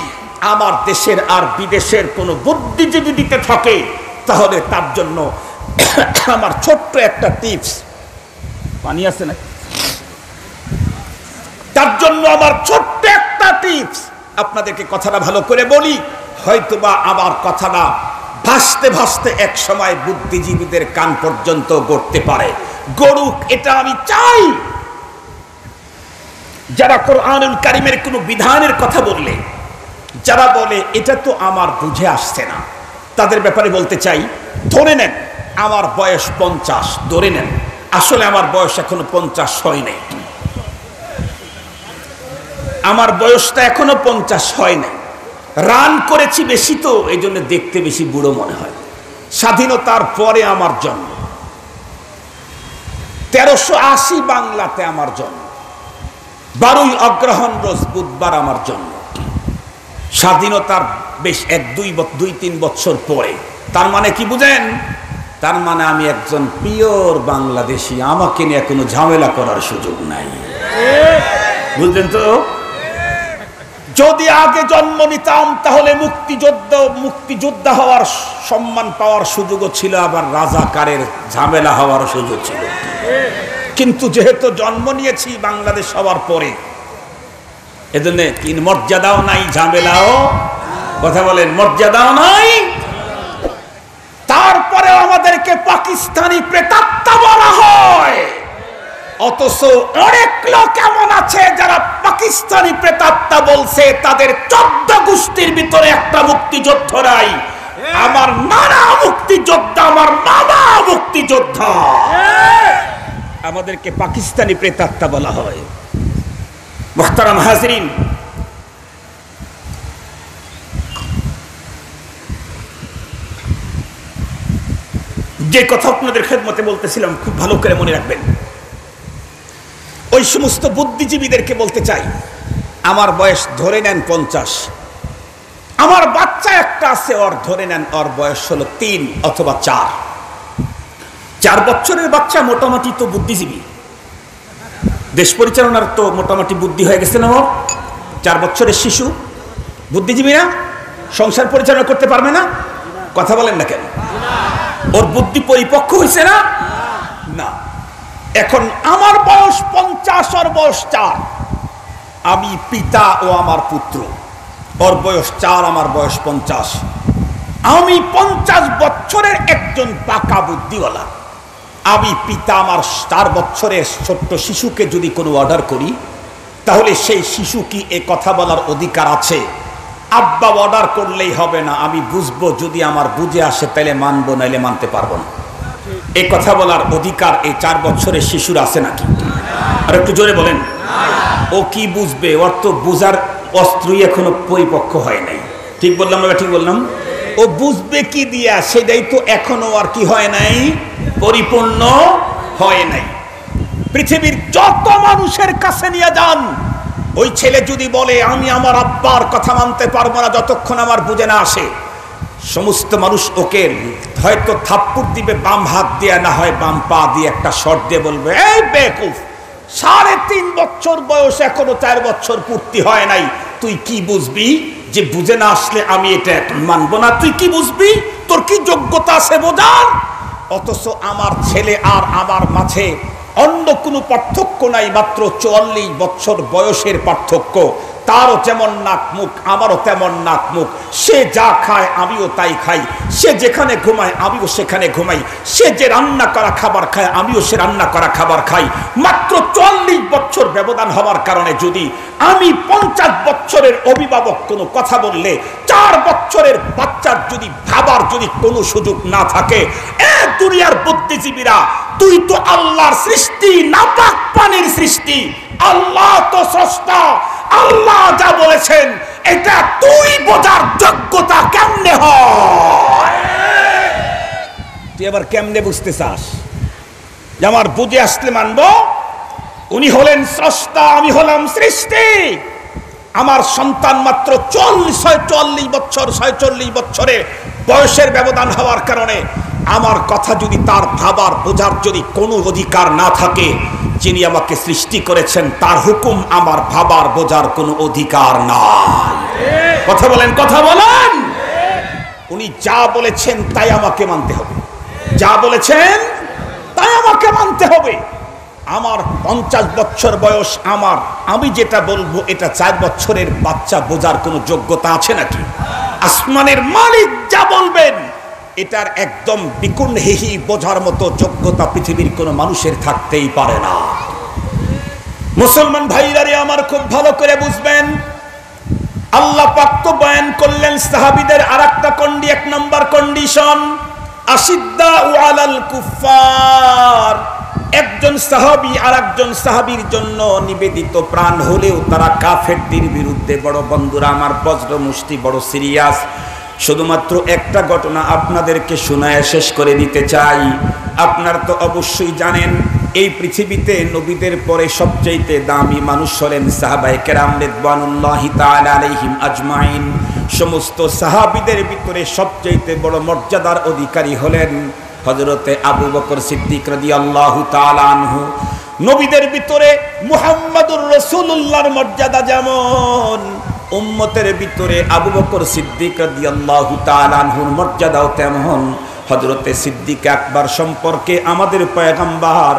আমার দেশের আর বিদেশের কোনো বুদ্ধিজীবী দিতে থাকে তাহলে তার জন্য আমার ছোট্ট একটা টিপস, পানি আছে না, তার জন্য আমার ছোট্ট একটা টিপস আপনাদেরকে কথাটা ভালো করে বলি। হয়তোবা আমার কথাটা ভাসতে ভাসতে এক সময় বুদ্ধিজীবীদের কান পর্যন্ত গড়তে পারে, গড়ুক, এটা আমি চাই। যারা কোরআনুল কারীমের কোনো বিধানের কথা বললে, যারা বলে এটা তো আমার বুঝে আসছে না, তাদের ব্যাপারে বলতে চাই, ধরে নেন আমার বয়স 50, ধরে নেন আসলে আমার বয়স এখনো 50 হয় নাই, আমার বয়সটা এখনো 50 হয় নাই, রান করেছি বেশি তো এই জন্য দেখতে বেশি বুড়ো মনে হয়। স্বাধীনতার পরে আমার জন্ম, 1380 বাংলাতে আমার জন্ম, 12ই অগ্রহায়ণ রোজ বুধবার আমার জন্ম, স্বাধীনতার বেশ 1-2-3 বছর পরে। তার মানে কি বুঝেন? তার মানে আমি একজন পিওর বাংলাদেশি, আমাকে নিয়ে কোনো ঝামেলা করার সুযোগ নাই, বুঝলেন তো? যদি আগে জন্ম নিতাম তাহলে মুক্তিযোদ্ধা হওয়ার সম্মান পাওয়ার সুযোগও ছিল, আবার রাজাকারের ঝামেলা হওয়ার সুযোগ ছিল। কিন্তু যেহেতু জন্ম নিয়েছি বাংলাদেশ হওয়ার পরে, এজন্য মর্যাদাও নাই, ঝামেলাও, কথা বলেন, মর্যাদাও নাই। তারপরে আমাদেরকে পাকিস্তানি প্রেতাত্মা বলা হয়, অথচ অনেক লোক এমন আছে যারা পাকিস্তানি প্রেতাত্মা বলছে, তাদের 14 গোষ্ঠীর ভিতরে একটা মুক্তিযোদ্ধ নাই। আমার নানা মুক্তিযোদ্ধা, আমার মামা মুক্তিযোদ্ধা, আমাদেরকে পাকিস্তানি প্রেতাত্মা বলা হয়। মুহতারাম হাজরিন, যে কথা আপনাদের খেদমতে বলতেছিলাম খুব ভালো করে মনে রাখবেন। ওই সমস্ত বুদ্ধিজীবীদেরকে বলতে চাই, আমার বয়স ধরে নেন 50, আমার বাচ্চা একটা আছে, ওর ধরে নেন ওর বয়স হলো 3 অথবা 4 বছরের বাচ্চা, মোটামুটি তো বুদ্ধিজীবী, দেশ পরিচালনার তো মোটামুটি বুদ্ধি হয়ে গেছে না? ওর 4 বছরের শিশু বুদ্ধিজীবী না? সংসার পরিচালনা করতে পারবে না? কথা বলেন না কেন? ওর বুদ্ধি পরিপক্ক হয়েছে না? না। এখন আমার বয়স 50, ওর বয়স 4, আমি পিতা ও আমার পুত্র, ওর বয়স 4, আমার বয়স 50, আমি 50 বছরের একজন পাকা বুদ্ধিওয়ালা, আমি পিতা আমার 4 বছরের ছোট্ট শিশুকে যদি কোনো অর্ডার করি, তাহলে সেই শিশু কি এ কথা বলার অধিকার আছে? আব্বা অর্ডার করলেই হবে না, আমি বুঝবো, যদি আমার বুঝে আসে তাহলে মানবো, নাইলে মানতে পারবো না। এ কথা বলার অধিকার এই 4 বছরের শিশুর আছে নাকি? আর একটু জোরে বলেন। ও কি বুঝবে? ওর তো বুঝার অস্ত্রই এখনো পরিপক্ক হয় নাই। ঠিক বললাম না? ঠিক বললাম? ও বুঝবে কি দিয়া? সেটাই তো এখনো আর কি হয় নাই, পরিপূর্ণ হয় নাই। পৃথিবীর যত মানুষের কাছে নিয়ে যান, ওই ছেলে যদি বলে আমি আমার আব্বার কথা মানতে পারবো না যতক্ষণ আমার বুঝে না আসে, সমস্ত মানুষ ওকে হয়তো থাপ্পড় দিবে বাম হাত দিয়ে, না হয় বাম পা দিয়ে একটা শট দিয়ে বলবে, এই বেকুফ, 3.5 বছর বয়স, এখনো 4 বছর পূর্তি হয় নাই, তুই কি বুঝবি যে বুঝে না আসলে আমি এটা মানবো না? তুই কি বুঝবি? তোর কি যোগ্যতা আছে বোঝার? অথচ আমার ছেলে আর আমার মাঝে অন্য কোনো পার্থক্য নাই, মাত্র 44 বছর বয়সের পার্থক্য। তারও যেমন নাক মুখ, আমারও তেমন নাক মুখ। সে যা খায় আমিও তাই খাই, সে যেখানে ঘুমায় আমিও সেখানে ঘুমাই, সে যে রান্না করা খাবার খায় আমিও সে রান্না করা খাবার খাই। মাত্র 44 বছর ব্যবধান হওয়ার কারণে যদি আমি 50 বছরের অভিভাবক কোনো কথা বললে, 4 বছরের বাচ্চার যদি ভাবার যদি কোনো সুযোগ না থাকে, দুনিয়ার বুদ্ধিজীবীরা, তুই তো আল্লাহর সৃষ্টি, নাপাক পানির সৃষ্টি, আল্লাহ তো স্রষ্টা, আল্লাহ যা বলেছেন এটা তুই বোঝার যোগ্যতা কেমনে হয়? তুই আবার কেমনে বুঝতে চাস যে আমার বুঝে আসলে মানবো? উনি হলেন স্রষ্টা, আমি হলাম সৃষ্টি। আমার সন্তান মাত্র 44 বছর 46 বছরে বয়সের ব্যবধান হওয়ার কারণে আমার কথা যদি তার ভাবার বোঝার যদি কোনো অধিকার না থাকে, যিনি আমাকে সৃষ্টি করেছেন তার হুকুম আমার ভাবার বোঝার কোনো অধিকার নাই। কথা বলেন, কথা বলেন। উনি যা বলেছেন তাই আমাকে মানতে হবে, যা বলেছেন তাই আমাকে মানতে হবে। আমার 50 বছর বয়স, আমি যেটা বলবো এটা 4 বছরের বাচ্চা বোঝার কোনো যোগ্যতা আছে নাকি? আসমানের মালিক যা বলবেন এটার একদম বিকুণ্হিহি বোঝার মতো যোগ্যতা পৃথিবীর কোনো মানুষের থাকতেই পারে না। মুসলমান ভাইরা রে আমার, খুব ভালো করে বুঝবেন, আল্লাহ পাক তো বয়ান করলেন সাহাবীদের আরেকটা 1 নম্বর কন্ডিশন, আশিদ্দাউ আলাল কুফার। একজন সাহাবী আরেকজন সাহাবীর জন্য নিবেদিত প্রাণ হলেও তারা কাফেরদের বিরুদ্ধে, বড় বন্ধুরা আমার, বজ্র মুষ্টি বড় সিরিয়াস। শুধুমাত্র একটা ঘটনা আপনাদেরকে শোনায় শেষ করে দিতে চাই। আপনারা তো অবশ্যই জানেন এই পৃথিবীতে নবীদের পরে সবচেয়ে দামি মানুষ হলেন সাহাবায়ে কেরাম রিদওয়ানুল্লাহি তাআলা আলাইহিম আজমাইন। সমস্ত সাহাবীদের ভিতরে সবচেয়ে বড় মর্যাদার অধিকারী হলেন হযরতে আবু বকর সিদ্দিক রাদিয়াল্লাহু তাআলা আনহু। নবীদের ভিতরে মুহাম্মাদুর রাসূলুল্লাহর মর্যাদা যেমন, উম্মতের ভিতরে আবু বকর সিদ্দিক রাদিয়াল্লাহু তাআলা আনহুর মর্যাদাও তেমন। হযরতে সিদ্দিক আকবর সম্পর্কে আমাদের পয়গম্বর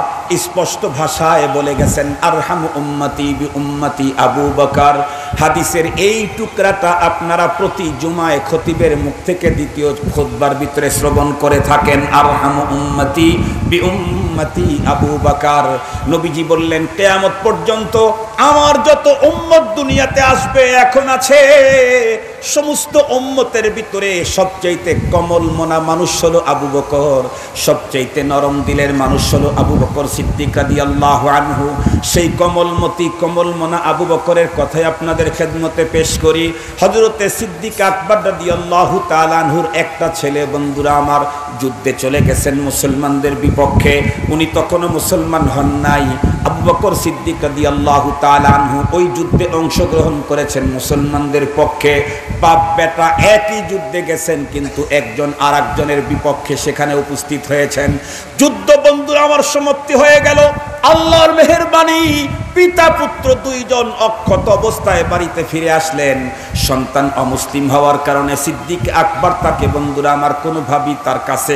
স্পষ্ট ভাষায় বলে গেছেন, আরহামু উম্মতি বি উম্মতি আবু বকর। হাদিসের এই টুকরাটা আপনারা প্রতি জুমায় খতিবের মুখ থেকে দ্বিতীয় খুতবার ভিতরে শ্রবণ করে থাকেন, আরহামু উম্মতি বি উম্মতি আবু বকর। নবীজি বললেন, কিয়ামত পর্যন্ত আমার যত উম্মত দুনিয়াতে আসবে, এখন আছে, সমস্ত উম্মতের ভিতরে সবচাইতে কমল মনা মানুষ হলো আবু বকর, সবচাইতে নরম দিলের মানুষ হলো আবু বকর সিদ্দিক রাদিয়াল্লাহু আনহু। সেই কমলমতি কমল মনা আবু বকরের কথাই আপনাদের খেদমতে পেশ করি। হযরতে সিদ্দিক আকবর রাদিয়াল্লাহু তাআলা আনহুর একটা ছেলে, বন্ধুরা আমার, যুদ্ধে চলে গেছেন মুসলমানদের বিপক্ষে। উনি তখনও মুসলমান হন নাই। আবু বকর সিদ্দিক রাদিয়াল্লাহু তাআলা আনহু ওই যুদ্ধে অংশগ্রহণ করেছেন মুসলমানদের পক্ষে। বাপ বেটা একই যুদ্ধে গেছেন, কিন্তু একজন আর একজনের বিপক্ষে সেখানে উপস্থিত হয়েছেন। যুদ্ধ, বন্ধুরা আমার, সমাপ্তি হয়ে গেল। আল্লাহর মেহেরবানি, পিতা পুত্র দুইজন অক্ষত অবস্থায় বাড়িতে ফিরে আসলেন। সন্তান অমুসলিম হওয়ার কারণে সিদ্দিক আকবর তাকে, বন্ধুরা আমার, কোনোভাবেই তার কাছে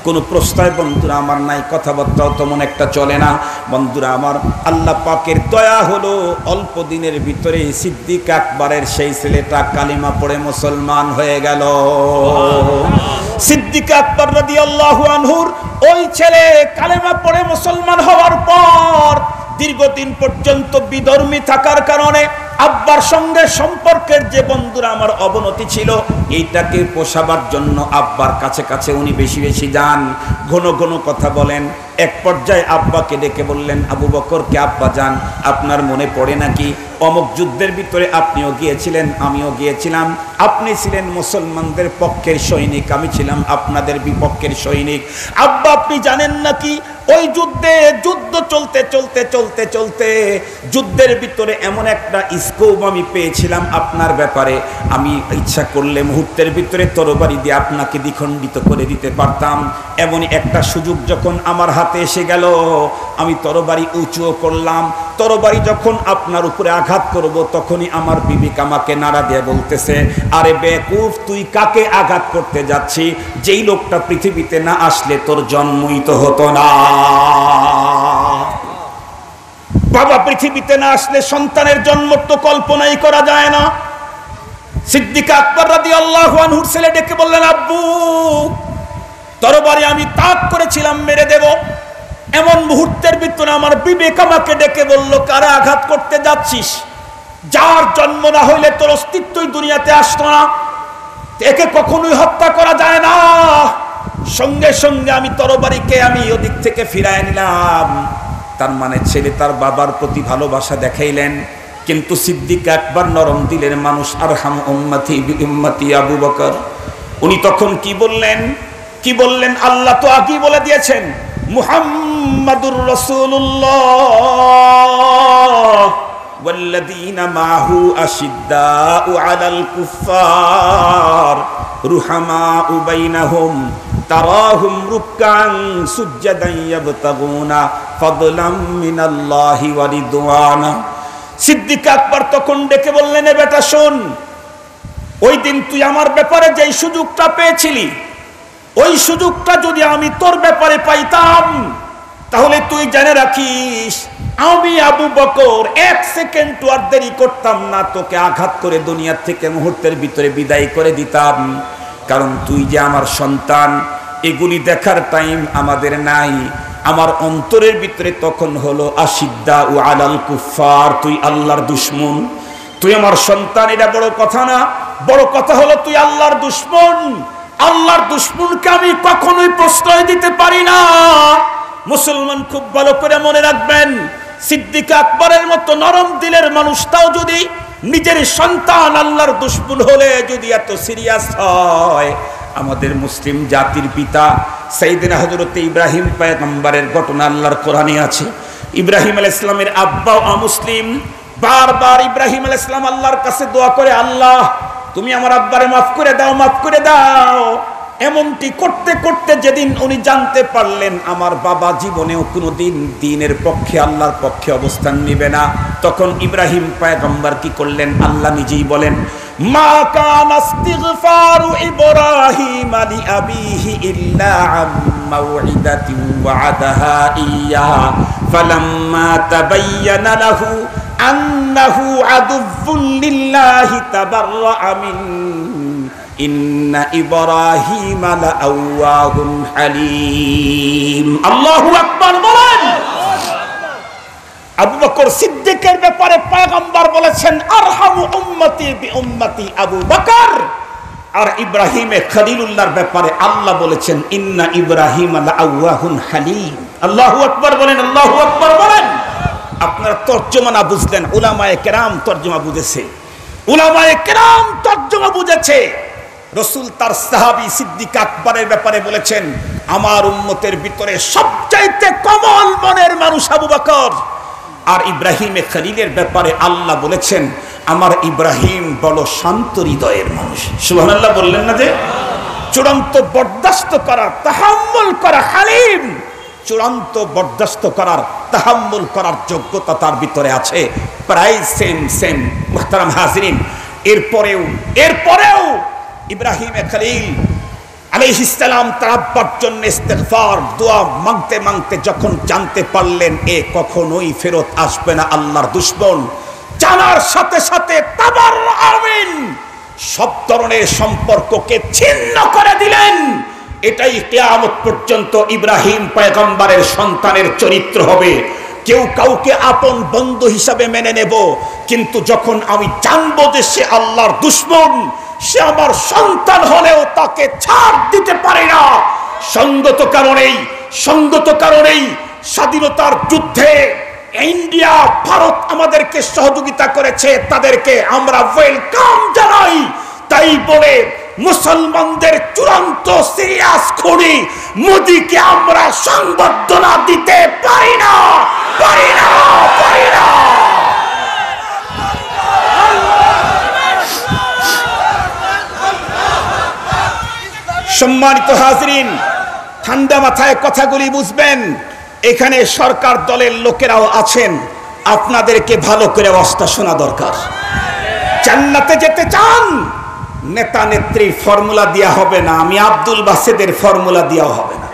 কোনো প্রশ্রয়, বন্ধুরা আমার, নাই, কথাবার্তাও তেমন একটা চলে না। বন্ধুরা আমার, আল্লাহ পাকের দয়া হলো, অল্প দিনের ভিতরে সিদ্দিক আকবরের সেই ছেলেটা কালিমা পড়ে মুসলমান হয়ে গেল। সিদ্দিক আকবর রাদিয়াল্লাহু আনহুর ওই ছেলে কালেমা পড়ে মুসলমান হওয়ার পর দীর্ঘদিন পর্যন্ত বিধর্মী থাকার কারণে আব্বার সঙ্গে সম্পর্কের যে বন্ধুরা আমার অবনতি ছিল, এইটাকে পোষাবার জন্য আব্বার কাছে কাছে উনি বেশি বেশি যান, ঘন ঘন কথা বলেন। এক পর্যায়ে আব্বাকে ডেকে বললেন, আবু বকরকে আব্বা যান, আপনার মনে পড়ে নাকি অমুক যুদ্ধের ভিতরে আপনিও গিয়েছিলেন, আমিও গিয়েছিলাম, আপনি ছিলেন মুসলমানদের পক্ষের সৈনিক, আমি ছিলাম আপনাদের বিপক্ষের সৈনিক। আব্বা আপনি জানেন নাকি ওই যুদ্ধ চলতে চলতে চলতে চলতে যুদ্ধের ভিতরে এমন একটা স্কোপ আমি পেয়েছিলাম আপনার ব্যাপারে, আমি ইচ্ছা করলে মুহূর্তের ভিতরে তরবারি দিয়ে আপনাকে দ্বিখণ্ডিত করে দিতে পারতাম। এমনই একটা সুযোগ যখন আমার হাতে এসে গেল, আমি তরবারি উঁচুও করলাম। তরবারি যখন আপনার উপরে আঘাত করব, তখনই আমার বিবেক আমাকে নাড়া দিয়ে বলতেছে, আরে বেকুফ, তুই কাকে আঘাত করতে যাচ্ছি? যেই লোকটা পৃথিবীতে না আসলে তোর জন্মই তো হতো না। বাবা পৃথিবীতে না আসলে সন্তানের জন্ম তো কল্পনাই করা যায় না। সিদ্দিক আকবর রাদিয়াল্লাহু আনহুর ছেলে ডেকে বললেন, আব্বু তরবারি আমি তাক করেছিলাম মেরে দেব, এমন মুহূর্তের ভিতরে আমার বিবেক আমাকে ডেকে বলল, কারা আঘাত করতে যাচ্ছিস? যার জন্ম না হইলে তোর অস্তিত্বই দুনিয়াতে আসতো না, একে কখনোই হত্যা করা যায় না। সঙ্গে সঙ্গে আমি তরবারিকে আমি ওদিক থেকে ফিরায় নিলাম। তার মানে ছেলে তার বাবার প্রতি ভালোবাসা দেখাইলেন, কিন্তু সিদ্দিক আকবর নরম দিলের মানুষ, আরহাম উম্মতি বি উম্মতি আবু বকর। উনি তখন কি বললেন? আল্লাহ তো আগেই বলে দিয়েছেন, মুহাম্মাদুর রাসূলুল্লাহ ওয়াল্লাযীনা মাহু আশিদ্দাউ আলাল কুফফার রুহামাউ বাইনাহুম তারাহুম রুকআন সুজদান ইয়াবতাগুনা ফাদলাম মিনাল্লাহি ওয়া রিদওয়ানা। সিদ্দিক আকবর তখন ডেকে বললেন, এ বেটা শোন, ওই দিন তুই আমার ব্যাপারে যেই সুযোগটা পেয়েছিলি, ওই সুযোগটা যদি আমি তোর ব্যাপারে পাইতাম, তাহলে তুই জেনে রাখিস আমি আবু বকর এক সেকেন্ড আর দেরি করতাম না, তোকে আঘাত করে দুনিয়া থেকে মুহূর্তের ভিতরে বিদায় করে দিতাম। কারণ তুই যে আমার সন্তান, এগুলি দেখার টাইম আমাদের নাই। আমার অন্তরের ভিতরে তখন হলো আশিদ্দা ও আলাল কুফার, তুই আল্লাহর দুশমন, তুই আমার সন্তান। এটা বড় কথা না, বড় কথা হলো তুই আল্লাহর দুশমন। আল্লাহর দুশমনকে আমি কখনোই প্রশ্রয় দিতে পারি না। মুসলমান খুব ভালো করে মনে রাখবেন, সিদ্দিক আকবরের মতো নরম দিলের মানুষটাও যদি নিজের সন্তান আল্লাহর দুশমন হলে যদি এত সিরিয়াস হয়, আমাদের মুসলিম জাতির পিতা সাইয়েদনা হযরত ইব্রাহিম পয়গম্বরের ঘটনা আল্লাহর কোরআনে আছে। ইব্রাহিম আলাইহিস সালামের আব্বাও অমুসলিম, বারবার ইব্রাহিম আলাইহিস সালাম আল্লাহর কাছে দোয়া করে, আল্লাহ তুমি আমার আব্বারে মাফ করে দাও, মাফ করে দাও। এমনটি করতে করতে যেদিন উনি জানতে পারলেন আমার বাবা জীবনেও কোনোদিন দ্বীনের পক্ষে, আল্লাহর পক্ষে অবস্থান নেবে না, তখন ইব্রাহিম পয়গম্বর কি করলেন? আল্লাহ নিজেই বলেন, মা কানা ইস্তিগফারু ইব্রাহিম লিআবিহি ইল্লা আম মাউইদাতিন ওয়া'দাহা ইয়্যা ফালাম্মা তাবায়্যানা লাহু আন্নাহু আদুউন লিল্লাহি তাবাররাআ মিন ইন্না ইব্রাহিমা লাআওয়াহুন হালিম। আল্লাহু আকবার বলেন। আবু বকর সিদ্দিকের ব্যাপারে পয়গম্বর বলেছেন, আরহামু উম্মতি বি উম্মতি আবু বকর। আর ইব্রাহিম খলিলুল্লাহর ব্যাপারে আল্লাহ বলেছেন, ইন্না ইব্রাহিমা লাআওয়াহুন হালিম। আল্লাহু আকবার বলেন, আল্লাহু আকবার বলেন। আপনারা তর্জমা না বুঝলেন, উলামায়ে কেরাম তর্জমা বুঝেছে, উলামায়ে কেরাম তর্জমা বুঝেছে। রাসূল তার সাহাবী সিদ্দিক আকবরের ব্যাপারে বলেছেন, আমার উম্মতের ভিতরে সবচাইতে কোমল মনের মানুষ আবু বকর। আর ইব্রাহিমে খলিলের ব্যাপারে আল্লাহ বলেছেন, আমার ইব্রাহিম বড় শান্ত হৃদয়ের মানুষ। সুবহানাল্লাহ বললেন না? যে চূড়ান্ত বরদাস্ত করার, তাহাম্মুল করা, হালিম, চূড়ান্ত বরদাস্ত করার, তাহাম্মুল করার যোগ্যতা তার ভিতরে আছে। প্রায় সেম মুহতারাম হাজিরিন। এরপরেও ইব্রাহিম খলিল আলাইহিস সালাম তার আব্বার জন্য ইস্তিগফার দোয়া মাংতে মাংতে যখন জানতে পারলেন এ কখনোই ফেরত আসবে না, আল্লাহর দুশমন, জানার সাথে সাথে তাবাররাআ মিন, সব ধরনের সম্পর্ককে ছিন্ন করে দিলেন। এটাই কিয়ামত পর্যন্ত ইব্রাহিম পয়গম্বরের সন্তানের চরিত্র হবে। কেউ কাউকে আপন বন্ধু হিসাবে মেনে নেব, কিন্তু যখন আমি জানবো যে সে আল্লাহর দুশমন, সে আমার সন্তান হলেও তাকে ছাড় দিতে পারে না। সঙ্গত কারণেই স্বাধীনতার যুদ্ধে ইন্ডিয়া ভারত আমাদেরকে সহযোগিতা করেছে, তাদেরকে আমরা ওয়েলকাম জানাই। তাই বলে মুসলমানদের চূড়ান্ত সিরিয়াস খুনি মোদিকে আমরা সংবর্ধনা দিতে পারি না। সম্মানিত হাজরিন, ঠান্ডা মাথায় কথাগুলি বুঝবেন। এখানে সরকার দলের লোকেরাও আছেন, আপনাদেরকে ভালো করে ওয়াজটা শোনা দরকার। জান্নাতে যেতে চান, নেতা নেত্রীর ফর্মুলা দেওয়া হবে না, আমি আব্দুল বাসেদের ফর্মুলা দেওয়া হবে না।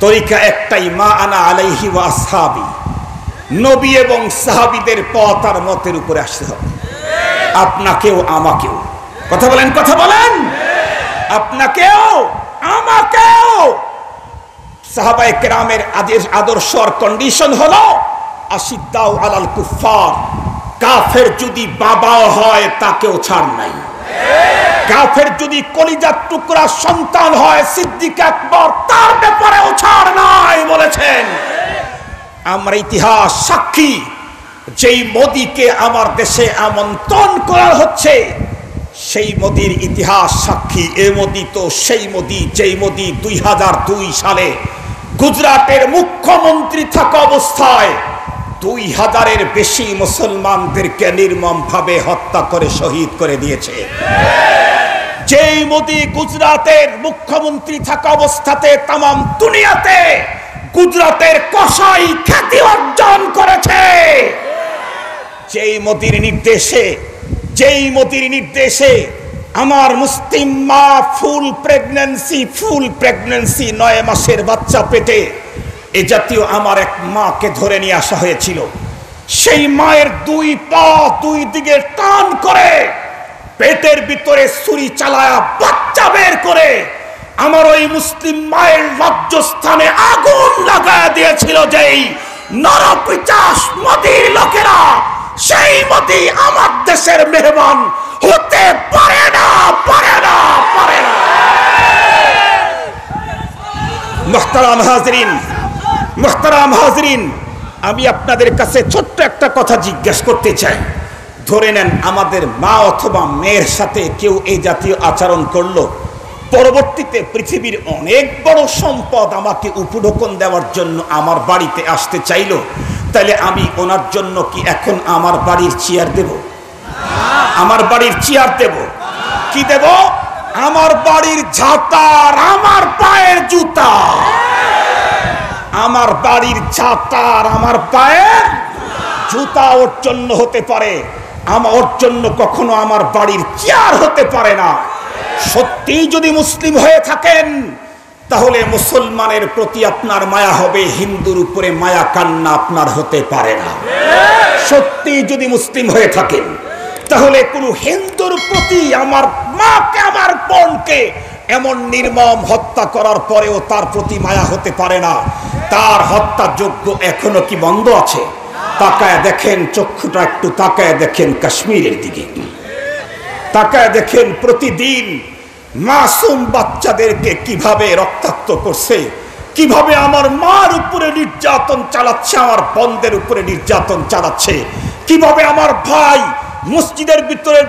তরিকা একটাই, মা আনা আলাইহি ওয়া আসহাবি, নবী এবং সাহাবীদের পথ আর মতের উপরে আসতে হবে। আপনাকেও আমাকেও, কথা বলেন, আপনাকেও আমাকেও। সাহাবায়ে কেরামের আদর্শ আর কন্ডিশন হলো আশিদ্দাউ আলাল কুফার, কাফের যদি বাবাও হয় তাকেও ছাড় নাই। কাফের যদি কলিজার টুকরা সন্তান হয় সিদ্দিক আকবর, তার ব্যাপারেও ছাড় নাই বলেছেন। আমরা ইতিহাস সাক্ষী, যেই মোদিকে আমার দেশে আমন্ত্রণ করা হচ্ছে সেই মোদির ইতিহাস সাক্ষী। এ মোদি তো সেই মোদি যেই মোদি 2002 সালে গুজরাটের মুখ্যমন্ত্রী থাকা অবস্থায় 2000-এর বেশি মুসলমানদেরকে নির্মমভাবে হত্যা করে শহীদ করে দিয়েছে। যেই মোদি গুজরাটের মুখ্যমন্ত্রী থাকা অবস্থাতে তামাম দুনিয়াতে গুজরাটের কসাই খ্যাতি অর্জন করেছে। যেই মোদির নির্দেশে আমার মুসলিম মা ফুল প্রেগন্যান্সি 9 মাসের বাচ্চা পেটে, এ জাতীয় আমার এক মাকে ধরে নিয়ে আসা হয়েছিল। সেই মায়ের 2 পা 2 দিকে টান করে পেটের ভিতরে ছুরি চালায়া বাচ্চা বের করে আমার ওই মুসলিম মায়ের লজ্জাস্থানে আগুন লাগায়া দিয়েছিল। যেই নরপিচাস মোদির লোকেরা, সেই মোদি আমার দেশের মেহমান হতে পারে না। মুহতারাম হাজরিন, আমি আপনাদের কাছে ছোট্ট একটা কথা জিজ্ঞেস করতে চাই। ধরে নেন আমাদের মা অথবা মেয়ের সাথে কেউ এই জাতীয় আচরণ করলো, পরবর্তীতে পৃথিবীর অনেক বড় সম্পদ আমাকে উপঢৌকন দেওয়ার জন্য আমার বাড়িতে আসতে চাইলো, তাহলে আমি ওনার জন্য কি এখন আমার বাড়ির চেয়ার দেব? আমার বাড়ির চেয়ার দেব? কি দেব? আমার বাড়ির ঝাঁটার, আমার পায়ের জুতা। আমার বাড়ির ঝাঁটার, আমার পায়ের জুতা ওর জন্য হতে পারে, ওর জন্য কখনো আমার বাড়ির চেয়ার হতে পারে না। সত্যি যদি মুসলিম হয়ে থাকেন তাহলে মুসলমানের প্রতি আপনার মায়া হবে, হিন্দুর উপরে মায়া কান্না আপনার হতে পারে না। সত্যি যদি মুসলিম হয়ে থাকেন তাহলে কোন হিন্দুর প্রতি আমার মাকে, আমার বোনকে এমন নির্মম হত্যা করার পরেও তার প্রতি মায়া হতে পারে না। তার হত্যাযোগ্য এখনো কি বন্ধ আছে? তাকায় দেখেন, চক্ষুটা একটু তাকায় দেখেন কাশ্মীরের দিকে, তাকায় দেখেন প্রতিদিন মাসুম বাচ্চাদেরকে কিভাবে রক্তাক্ত করছে, কিভাবে আমার মার উপরে নির্যাতন চালাচ্ছে, আমার বোনদের উপরে নির্যাতন চালাচ্ছে, কিভাবে আমার ভাই মসজিদের ভিতরে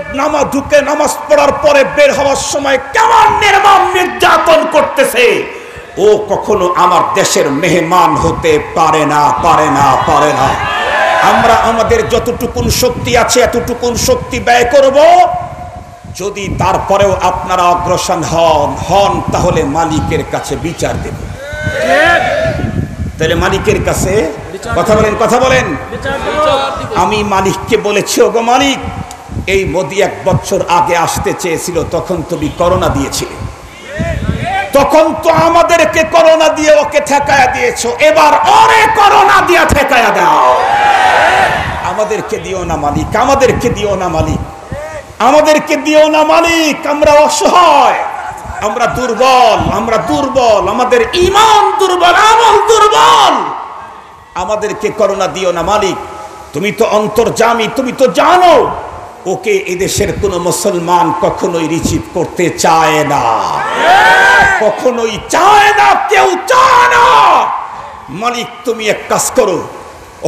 ঢুকে নামাজ পড়ার পরে বের হওয়ার সময় কেমন নির্মম নির্যাতন করতেছে। ও কখনো আমার দেশের মেহমান হতে পারে না। আমরা আমাদের যতটুকুন শক্তি আছে এতটুকুন শক্তি ব্যয় করব। যদি তারপরেও আপনারা অগ্রসর হন তাহলে মালিকের কাছে বিচার দেব। তাহলে মালিকের কাছে কথা বলেন। আমি মালিককে বলেছি, ওগো মালিক, এই মোদি 1 বছর আগে আসতে চেয়েছিল, তখন তুমি করোনা দিয়েছিলে, তখন তো আমাদেরকে করোনা দিয়ে ওকে ঠেকায়া দিয়েছো, এবার ওরে করোনা দিয়ে ঠেকায়া দাও। আমাদেরকে দিও না মালিক, আমাদেরকে দিও না মালিক, আমরা অসহায়। আমরা দুর্বল, আমরা দুর্বল, আমাদের ঈমান দুর্বল, আমল দুর্বল। আমাদেরকে করোনা দিও না মালিক, তুমি তো অন্তর্যামী, তুমি তো জানো ওকে এদেশের কোন মুসলমান কখনোই রিসিভ করতে চায় না, কখনোই চায় না, কেউ চায় না। মালিক তুমি এক কাজ করো,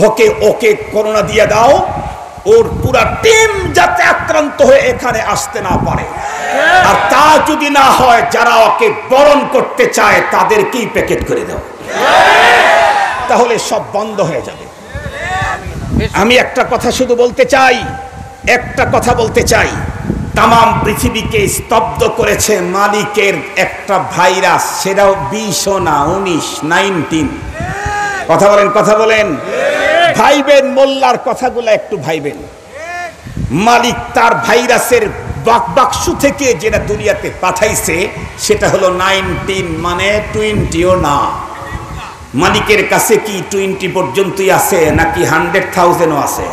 ওকে ওকে করোনা দিয়ে দাও, ওর পুরা টিম যাতে আক্রান্ত হয়ে এখানে আসতে না পারে। আর তা যদি না হয়, যারা ওকে বরণ করতে চায় তাদেরকেই প্যাকেট করে দাও, তাহলে সব বন্ধ হয়ে যাবে। আমি একটা কথা শুধু বলতে চাই, একটা কথা বলতে চাই, তাম পৃথিবীকে স্তব্ধ করেছে মালিকের একটা ভাইরাস, সেটাও 20 না 19 কথা বলেন, কথা বলেন, ভাইবেন, মোল্লার কথাগুলো একটু ভাইবেন। মালিক তার ভাইরাসের বাক্সু থেকে যেটা দুনিয়াতে পাঠাইছে সেটা হলো 19, মানে 20ও না। মালিকের কাছে কি 20 পর্যন্তই আছে নাকি 100,000ও আছে?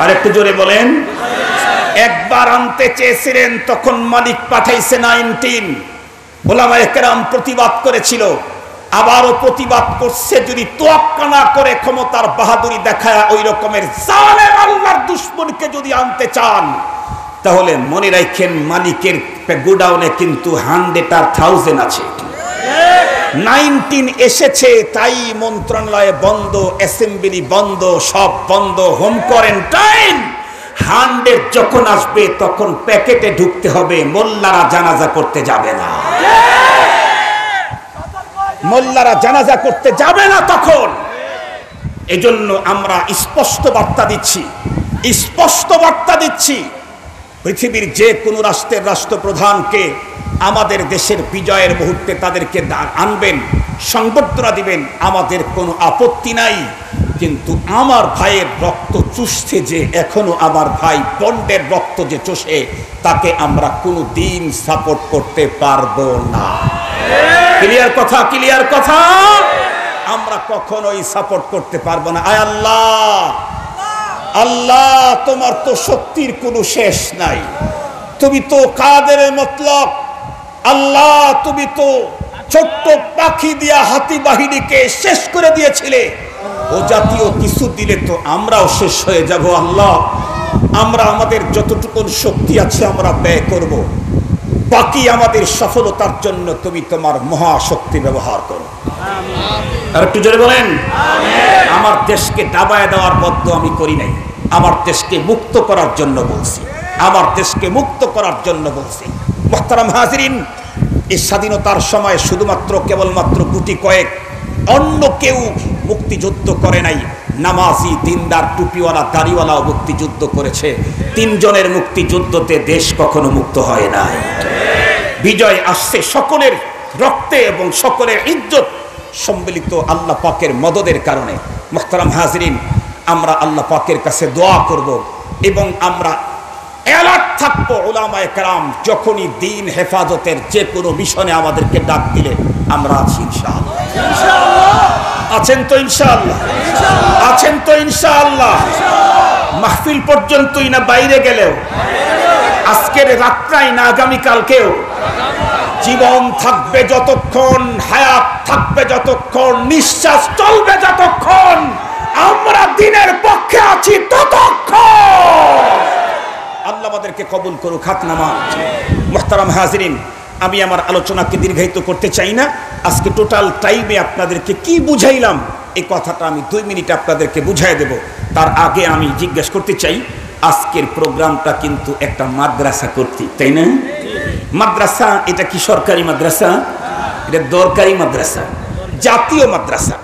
আর একটু জোরে বলেন। একবার আনতে চেয়েছিলেন, তখন মালিক পাঠাইছে 19। ওলামায়ে কেরাম প্রতিবাদ করেছিল, আবারও প্রতিবাদ করছে। যদি তোয়াক্কা না করে ক্ষমতার বাহাদুরি দেখায় ওই রকমের জালেম আল্লাহর দুশমনকে যদি আনতে চান, তাহলে মনে রাখেন মালিকের গোডাউনে কিন্তু 100,000 আছে। 19 এসেছে, তাই মন্ত্রণালয় বন্ধ, অ্যাসেম্বলি বন্ধ, সব বন্ধ, হোম কোয়ারেন্টাইন। 100 যখন আসবে তখন প্যাকেটে ঢুকতে হবে, মোল্লারা জানাজা করতে যাবে না, মোল্লারা জানাজা করতে যাবে না তখন। এজন্য আমরা স্পষ্ট বার্তা দিচ্ছি, স্পষ্ট বার্তা দিচ্ছি, পৃথিবীর যে কোনো রাষ্ট্রের রাষ্ট্রপ্রধানকে আমাদের দেশের বিজয়ের মুহূর্তে তাদেরকে আনবেন, সংবর্ধনা দিবেন, আমাদের কোনো আপত্তি নাই। কিন্তু আমার ভাইয়ের রক্ত চুষছে যে, এখনো আমার ভাই বন্ডের রক্ত যে চষে, তাকে আমরা কোনো দিন সাপোর্ট করতে পারবো না। ক্লিয়ার কথা, ক্লিয়ার কথা, আমরা কখনোই সাপোর্ট করতে পারবো না। আয় আল্লাহ, আল্লাহ তোমার তো শক্তির কোনো শেষ নাই, তুমি তো কাদের মতলব। আল্লাহ তুমি তো ছোট্ট পাখি দিয়া হাতি বাহিনীকে শেষ করে দিয়েছিলে, ও জাতীয় কিছু দিলে তো আমরাও শেষ হয়ে যাব। আল্লাহ আমরা আমাদের যতটুকু শক্তি আছে আমরা ব্যয় করব, বাকি আমাদের সফলতার জন্য তুমি তোমার মহাশক্তি ব্যবহার করো। আর একটু জোরে বলেন। আমার দেশকে ডাবায় দেওয়ার বদ্ধ আমি করি নাই, আমার দেশকে মুক্ত করার জন্য বলছি, আমার দেশকে মুক্ত করার জন্য বলছি। মুহতারাম হাজিরিন, এই স্বাধীনতার সময় শুধুমাত্র কেবলমাত্র গুটি কয়েক, অন্য কেউ মুক্তিযুদ্ধ করে নাই। নামাজি, দিনদার, টুপিওয়ালা, দাড়িওয়ালাও মুক্তিযুদ্ধ করেছে। 3 জনের মুক্তিযুদ্ধতে দেশ কখনো মুক্ত হয় নাই। বিজয় আসছে সকলের রক্তে এবং সকলের ইজ্জত সম্মিলিত আল্লাহ পাকের মদদের কারণে। মুহতারাম হাজিরিন, আমরা আল্লাহ পাকের কাছে দোয়া করব এবং আমরা অ্যালার্ট থাকবো। উলামায়ে কেরাম যখনই দিন হেফাজতের যে কোনো মিশনে আমাদেরকে ডাক দিলে আমরা আছি ইনশাআল্লাহ। আছেন তো ইনশাআল্লাহ? আছেন তো ইনশাআল্লাহ? মাহফিল পর্যন্তই না বাইরে গেলেও? আজকের রাত্রাই না আগামীকালকেও? জীবন থাকবে যতক্ষণ, হায়াত থাকবে যতক্ষণ, নিঃশ্বাস চলবে যতক্ষণ, আমরা দিনের পক্ষে আছি ততক্ষণ। আল্লাহ আমাদেরকে কবুল করুক। হাত নামা। মুহতারাম হাজিরিন, আমি আমার আলোচনাকে দীর্ঘায়িত করতে চাই না। আজকে টোটাল টাইমে আপনাদেরকে কি বুঝাইলাম এই কথাটা আমি 2 মিনিটে আপনাদেরকে বুঝাই দেব। তার আগে আমি জিজ্ঞেস করতে চাই, আজকের প্রোগ্রামটা কিন্তু একটা মাদ্রাসা কর্তৃক, তাই না? মাদ্রাসা, এটা কি সরকারি মাদ্রাসা? এটা দরকারি মাদ্রাসা, জাতীয় মাদ্রাসা।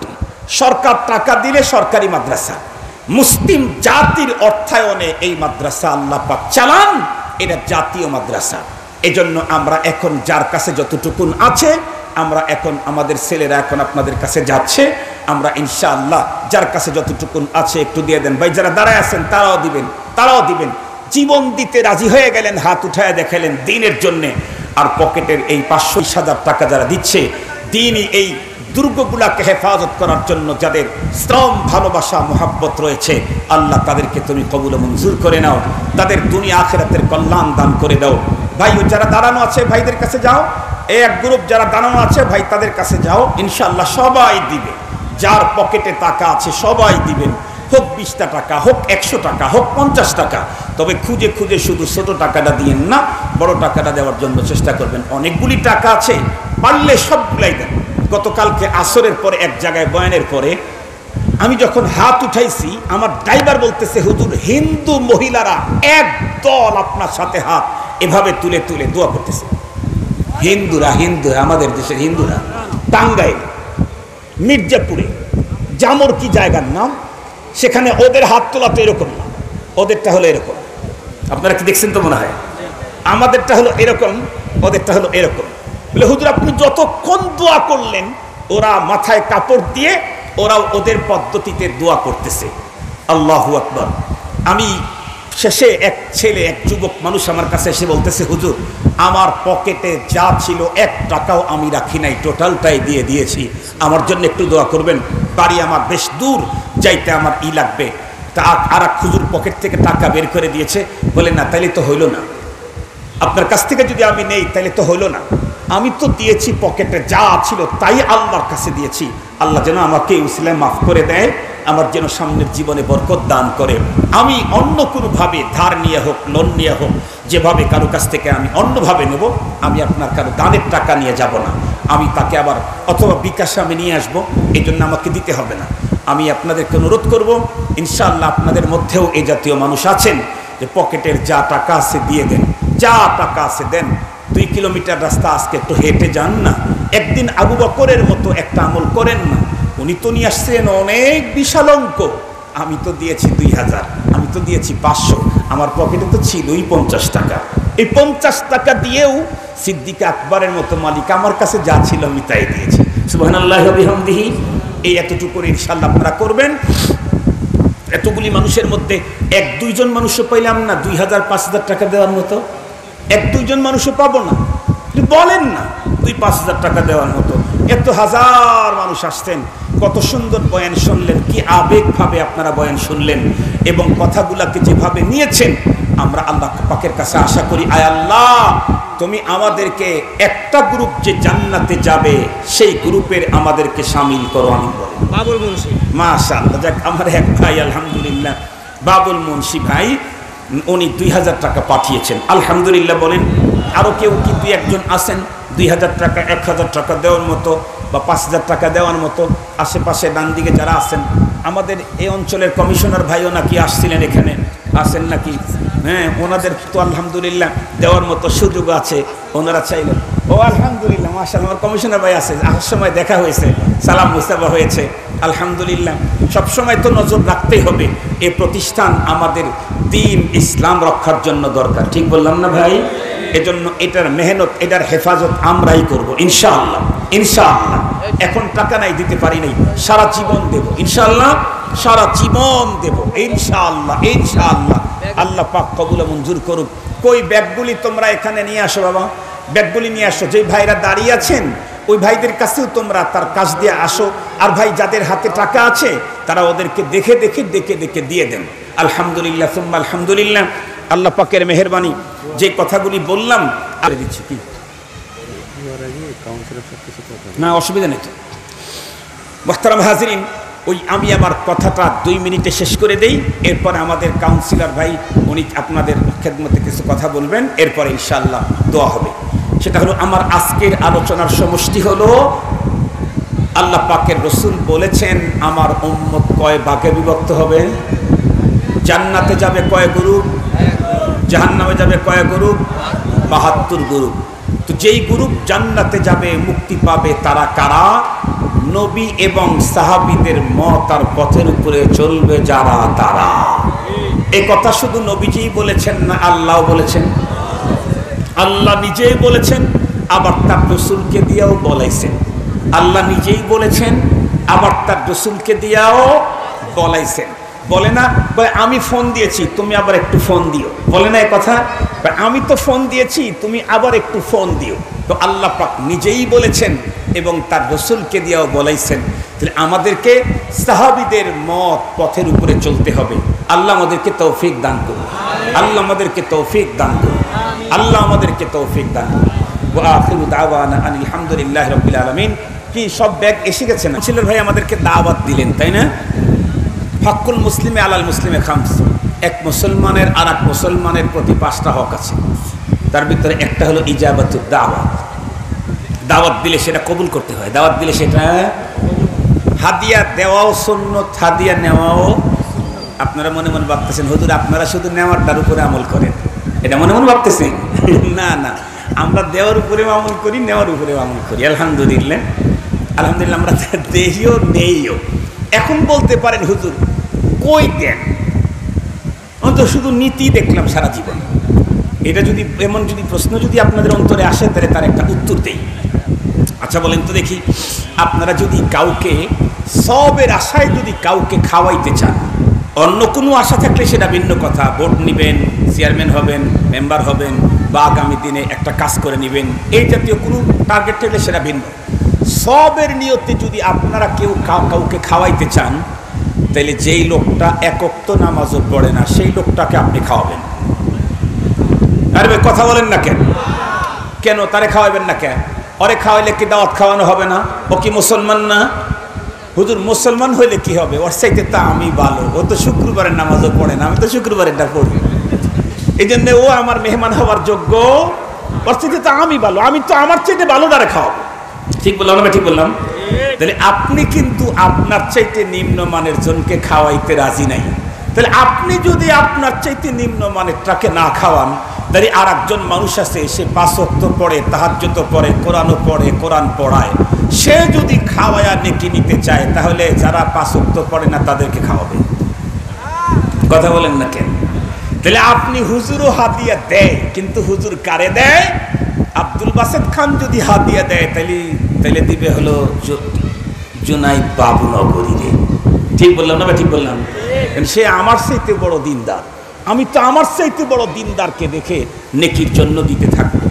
সরকার টাকা দিলে সরকারি মাদ্রাসা। মুসলিম জাতির অর্থায়নে এই মাদ্রাসা আল্লাহ পাক চালান, এটা জাতীয় মাদ্রাসা। এজন্য আমরা এখন যার কাছে যতটুকুন আছে, আমরা এখন আমাদের ছেলেরা এখন আপনাদের কাছে যাচ্ছে, আমরা ইনশাআল্লাহ যার কাছে যতটুকুন আছে একটু দিয়ে দেন। ভাই যারা দাঁড়ায় আছেন তারাও দিবেন, তারাও দিবেন। জীবন দিতে রাজি হয়ে গেলেন, হাত উঠায় দেখালেন দিনের জন্যে। আর পকেটের এই 500,000 টাকা যারা দিচ্ছে, দিনই এই দুর্গগুলাকে হেফাজত করার জন্য যাদের শ্রম, ভালোবাসা, মোহাব্বত রয়েছে, আল্লাহ তাদেরকে তুমি কবুল মঞ্জুর করে নাও, তাদের দুনিয়া আখিরাতের কল্যাণ দান করে দাও। ভাই যারা দাঁড়ানো আছে ভাইদের কাছে যাও, এক গ্রুপ যারা দাঁড়ানো আছে ভাই তাদের কাছে যাও, ইনশাআল্লাহ সবাই দিবে। যার পকেটে টাকা আছে সবাই দিবেন, হোক 20টা টাকা, হোক 100 টাকা, হোক 50 টাকা। তবে খুঁজে খুঁজে শুধু ছোট টাকাটা দিয়েন না, বড় টাকাটা দেওয়ার জন্য চেষ্টা করবেন। অনেকগুলি টাকা আছে, পারলে সবগুলাই দেন। গতকালকে আসরের পরে এক জায়গায় বয়ানের পরে আমি যখন হাত উঠাইছি, আমার ড্রাইভার বলতেছে, হুজুর হিন্দু মহিলারা এক দল আপনার সাথে হাত এভাবে তুলে তুলে দোয়া করতেছে। হিন্দুরা আমাদের দেশের হিন্দুরা, টাঙ্গাইল, মির্জাপুরে, জামর কি জায়গার নাম, সেখানে ওদের হাত তোলা তো এরকম না, ওদেরটা হলো এরকম। আপনারা কি দেখছেন তো মনে হয়? আমাদেরটা হলো এরকম, ওদেরটা হলো এরকম। বলে হুজুর আপনি যতক্ষণ দোয়া করলেন, ওরা মাথায় কাপড় দিয়ে ওরা ওদের পদ্ধতিতে দোয়া করতেছে। আল্লাহু আকবার। আমি শেষে এক ছেলে, এক যুবক মানুষ আমার কাছে এসে বলতেছে, হুজুর আমার পকেটে যা ছিল 1 টাকাও আমি রাখি নাই, টোটালটাই দিয়ে দিয়েছি, আমার জন্য একটু দোয়া করবেন। বাড়ি আমার বেশ দূর, যাইতে আমার লাগবে। তা আর এক হুজুর পকেট থেকে টাকা বের করে দিয়েছে। বলে না, তাইলে তো হইল না, আপনার কাছ থেকে যদি আমি নেই তাইলে তো হইল না। আমি তো দিয়েছি, পকেটে যা ছিল তাই আল্লাহর কাছে দিয়েছি। আল্লাহ যেন আমাকে উসিলায় মাফ করে দেয়, আমার যেন সামনের জীবনে বরকত দান করে। আমি অন্য কোনোভাবে ধার নিয়ে হোক, লোন নিয়ে হোক, যেভাবে কারো কাছ থেকে আমি অন্যভাবে নেব, আমি আপনার কারো দানের টাকা নিয়ে যাব না। আমি তাকে আবার অথবা বিকাশে আমি নিয়ে আসবো, এই জন্য আমাকে দিতে হবে না। আমি আপনাদেরকে অনুরোধ করব, ইনশাআল্লাহ আপনাদের মধ্যেও এই জাতীয় মানুষ আছেন যে পকেটের যা টাকা আছে দিয়ে দেন, যা টাকা আছে দেন। 2 কিলোমিটার রাস্তা আজকে একটু হেঁটে যান না। একদিন আবু বকরের মতো একটা আমল করেন না। উনি তো নিয়ে আসছেন অনেক বিশাল অঙ্ক, আমি তো দিয়েছি 2000, আমি তো দিয়েছি 500, আমার পকেটে তো ছিলই 50 টাকা। এই 50 টাকা দিয়েও সিদ্দিক আকবরের মতো মালিক আমার কাছে যা ছিল আমি তাই দিয়েছি। সুবহানাল্লাহি ওয়া বিহামদিহি। এই এতটুকু করে ইনশাআল্লাহ আপনারা করবেন। এতগুলি মানুষের মধ্যে 1-2 জন মানুষও পাইলাম না 2000-5000 টাকা দেওয়ার মতো, 1-2 জন মানুষও পাবো না। বলেন না 2-5 হাজার টাকা দেওয়ার মতো। এত হাজার মানুষ আসতেন, কত সুন্দর বয়ান শুনলেন, কি আবেগভাবে আপনারা বয়ান শুনলেন এবং কথাগুলাকে যেভাবে নিয়েছেন। আমরা আল্লাহ পাকের কাছে আশা করি, আয় আল্লাহ তুমি আমাদেরকে একটা গ্রুপ যে জান্নাতে যাবে সেই গ্রুপের আমাদেরকে শামিল করো। আমি বলি বাবুল মুন্সি, মাশাআল্লাহ। যাক, আমার এক ভাই আলহামদুলিল্লাহ, বাবুল মুন্সি ভাই, উনি 2000 টাকা পাঠিয়েছেন, আলহামদুলিল্লাহ বলেন। আরও কেউ কি 2-1 জন আছেন 2000 টাকা, 1000 টাকা দেওয়ার মতো বা 5000 টাকা দেওয়ার মতো? আশেপাশে ডান দিকে যারা আছেন, আমাদের এই অঞ্চলের কমিশনার ভাইও নাকি আসছিলেন, এখানে আছেন নাকি? হ্যাঁ, ওনাদের তো আলহামদুলিল্লাহ দেওয়ার মতো সুযোগ আছে, ওনারা চাইলেন। ও আলহামদুলিল্লাহ, মাশাআল্লাহ, আমার কমিশনার ভাই আছে, আসার সময় দেখা হয়েছে, সালাম মুস্তাফা হয়েছে, আলহামদুলিল্লাহ। সবসময় তো নজর রাখতেই হবে, এই প্রতিষ্ঠান আমাদের দ্বীন ইসলাম রক্ষার জন্য দরকার, ঠিক বললাম না ভাই? এজন্য এটার মেহনত, এটার হেফাজত আমরাই করব ইনশাআল্লাহ। ইনশাআল্লাহ এখন টাকা নাই, দিতে পারি নাই, সারা জীবন দেব ইনশাআল্লাহ, সারা জীবন দেব ইনশাআল্লাহ। ইনশাআল্লাহ আল্লাহ পাক কবুল মঞ্জুর করুক। কই ব্যাগগুলি তোমরা এখানে নিয়ে আসো বাবা, ব্যাগগুলি নিয়ে আসো। যে ভাইরা দাঁড়িয়ে আছেন ওই ভাইদের কাছেও তোমরা তার কাজ দিয়ে আসো। আর ভাই যাদের হাতে টাকা আছে তারা ওদেরকে দেখে দেখে দেখে দেখে দিয়ে দেন। আলহামদুলিল্লাহ সুম্মা আলহামদুলিল্লাহ। আল্লাহ পাকের মেহেরবানি, যে কথাগুলি বললাম আর দিচ্ছি কি না, অসুবিধা নেই। মুহতারাম হাজিরিন, ওই আমি আমার কথাটা 2 মিনিটে শেষ করে দেই, এরপরে আমাদের কাউন্সিলর ভাই উনি আপনাদের খেদমতে কিছু কথা বলবেন, এরপরে ইনশাআল্লাহ দোয়া হবে। সেটা হলো, আমার আজকের আলোচনার সমষ্টি হলো, আল্লাহ পাকের রসুল বলেছেন আমার উম্মত কয় ভাগে বিভক্ত হবে? জান্নাতে যাবে কয় গ্রুপ, জাহান্নামে যাবে কয় গ্রুপ? 72 গ্রুপ। তো যেই গ্রুপ জান্নাতে যাবে, মুক্তি পাবে, তারা কারা? নবী এবং সাহাবীদের মত আর পথের উপরে চলবে যারা, তারা। এই কথা শুধু নবীজিই বলেছেন না, আল্লাহও বলেছেন। আল্লাহ নিজেই বলেছেন, আবার তার রসুলকে দিয়েও বলাইছেন। আল্লাহ নিজেই বলেছেন, আবার তার রসুলকে দিয়েও বলাইছেন। বলে না, বলে আমি ফোন দিয়েছি, তুমি আবার একটু ফোন দিও, বলে না এই কথা? আমি তো ফোন দিয়েছি, তুমি আবার একটু ফোন দিও। তো আল্লাহ পাক নিজেই বলেছেন এবং তার রসুলকে দিয়েও বলাইছেন। তাহলে আমাদেরকে সাহাবীদের মত পথের উপরে চলতে হবে। আল্লাহ আমাদেরকে তৌফিক দান করুন, আল্লাহ আমাদেরকে তৌফিক দান করুন, আল্লাহ আমাদেরকে তৌফিক দান করুন। ওয়া আখিরু দাওয়ানা আনিল হামদুলিল্লাহি রাব্বিল আলামিন। কি সব ব্যাগ এসে গেছে না? ছিল ভাই আমাদেরকে দাওয়াত দিলেন, তাই না? হকুল মুসলিমে আলাল মুসলিমে খামস, এক মুসলমানের আর এক মুসলমানের প্রতি 5টা হক আছে। তার ভিতরে একটা হলো ইজাবাতুদ দাওয়াত। দাওয়াত দিলে সেটা কবুল করতে হয়। দাওয়াত দিলে সেটা হাদিয়া দেওয়াও সুন্নত, হাদিয়া নেওয়াও। আপনারা মনে মনে ভাবতেছেন হুজুর আপনারা শুধু নেওয়ারটার উপরে আমল করেন, এটা মনে মনে ভাবতেছেন? না না, আমরা দেওয়ার উপরেও আমল করি, নেওয়ার উপরেও আমল করি। আলহামদুলিল্লাহ, আলহামদুলিল্লাহ আমরা দেহিও নেইও। এখন বলতে পারেন হুজুর কই দেন? আমি তো শুধু নীতি দেখলাম সারা জীবন। এটা যদি এমন যদি প্রশ্ন যদি আপনাদের অন্তরে আসে তাহলে তার একটা উত্তর দেই। আচ্ছা বলেন তো দেখি, আপনারা যদি কাউকে সবের আশায় যদি কাউকে খাওয়াইতে চান, অন্য কোনো আশা থাকলে সেটা ভিন্ন কথা, ভোট নেবেন, চেয়ারম্যান হবেন, মেম্বার হবেন, বা আগামী দিনে একটা কাজ করে নেবেন, এই জাতীয় কোনো টার্গেট থাকলে সেটা ভিন্ন। সবের নিয়তে যদি আপনারা কেউ কাউকে খাওয়াইতে চান, তাহলে যেই লোকটা এক ওয়াক্ত নামাজও পড়ে না সেই লোকটাকে আপনি খাওয়াবেন। আরে ভাই কথা বলেন না কেন? কেন তারে খাওয়াবেন না কেন? ওরে খাওয়াইলে কি দাওয়াত খাওয়ানো হবে না? ও কি মুসলমান না? হুজুর মুসলমান হইলে কি হবে? ওর চাইতে তা আমি ভালো, ও তো শুক্রবারের নামাজও পড়ে না, আমি তো শুক্রবারেরটা পড়ি, এই জন্য ও আমার মেহমান হওয়ার যোগ্য। ওর চাইতে তা আমি ভালো, আমি তো আমার চাইতে ভালো দ্বারা খাওয়াবো। ঠিক বললাম না? ঠিক বললাম? তাহলে আপনি কিন্তু আপনার চাইতে নিম্নমানের জনকে খাওয়াইতে রাজি নাই। তাহলে আপনি যদি আপনার চাইতে নিম্নমানেরটাকে না খাওয়ান, তাহলে আর একজন মানুষ আছে সে 5 ওয়াক্ত পড়ে, তাহাজ্জুদ পড়ে, কোরআনও পড়ে, কোরআন পড়ায়, সে যদি খাওয়ায়া নেকি নিতে চায় তাহলে যারা 5 ওয়াক্ত পড়ে না তাদেরকে খাওয়াবে। কথা বলেন না কেন? তাহলে আপনি হুজুরও হাদিয়া দেয়, কিন্তু হুজুর কারে দেয়? আব্দুল বাসেদ খান যদি হাদিয়া দেয় তাহলে দিবে হলো জুনাইদ বাবু নগরীরে। ঠিক বললাম না? ঠিক বললাম? সে আমার চাইতে বড় দিনদার, আমি তো আমার চাইতে বড় দিনদারকে দেখে নেকির জন্য দিতে থাকবো।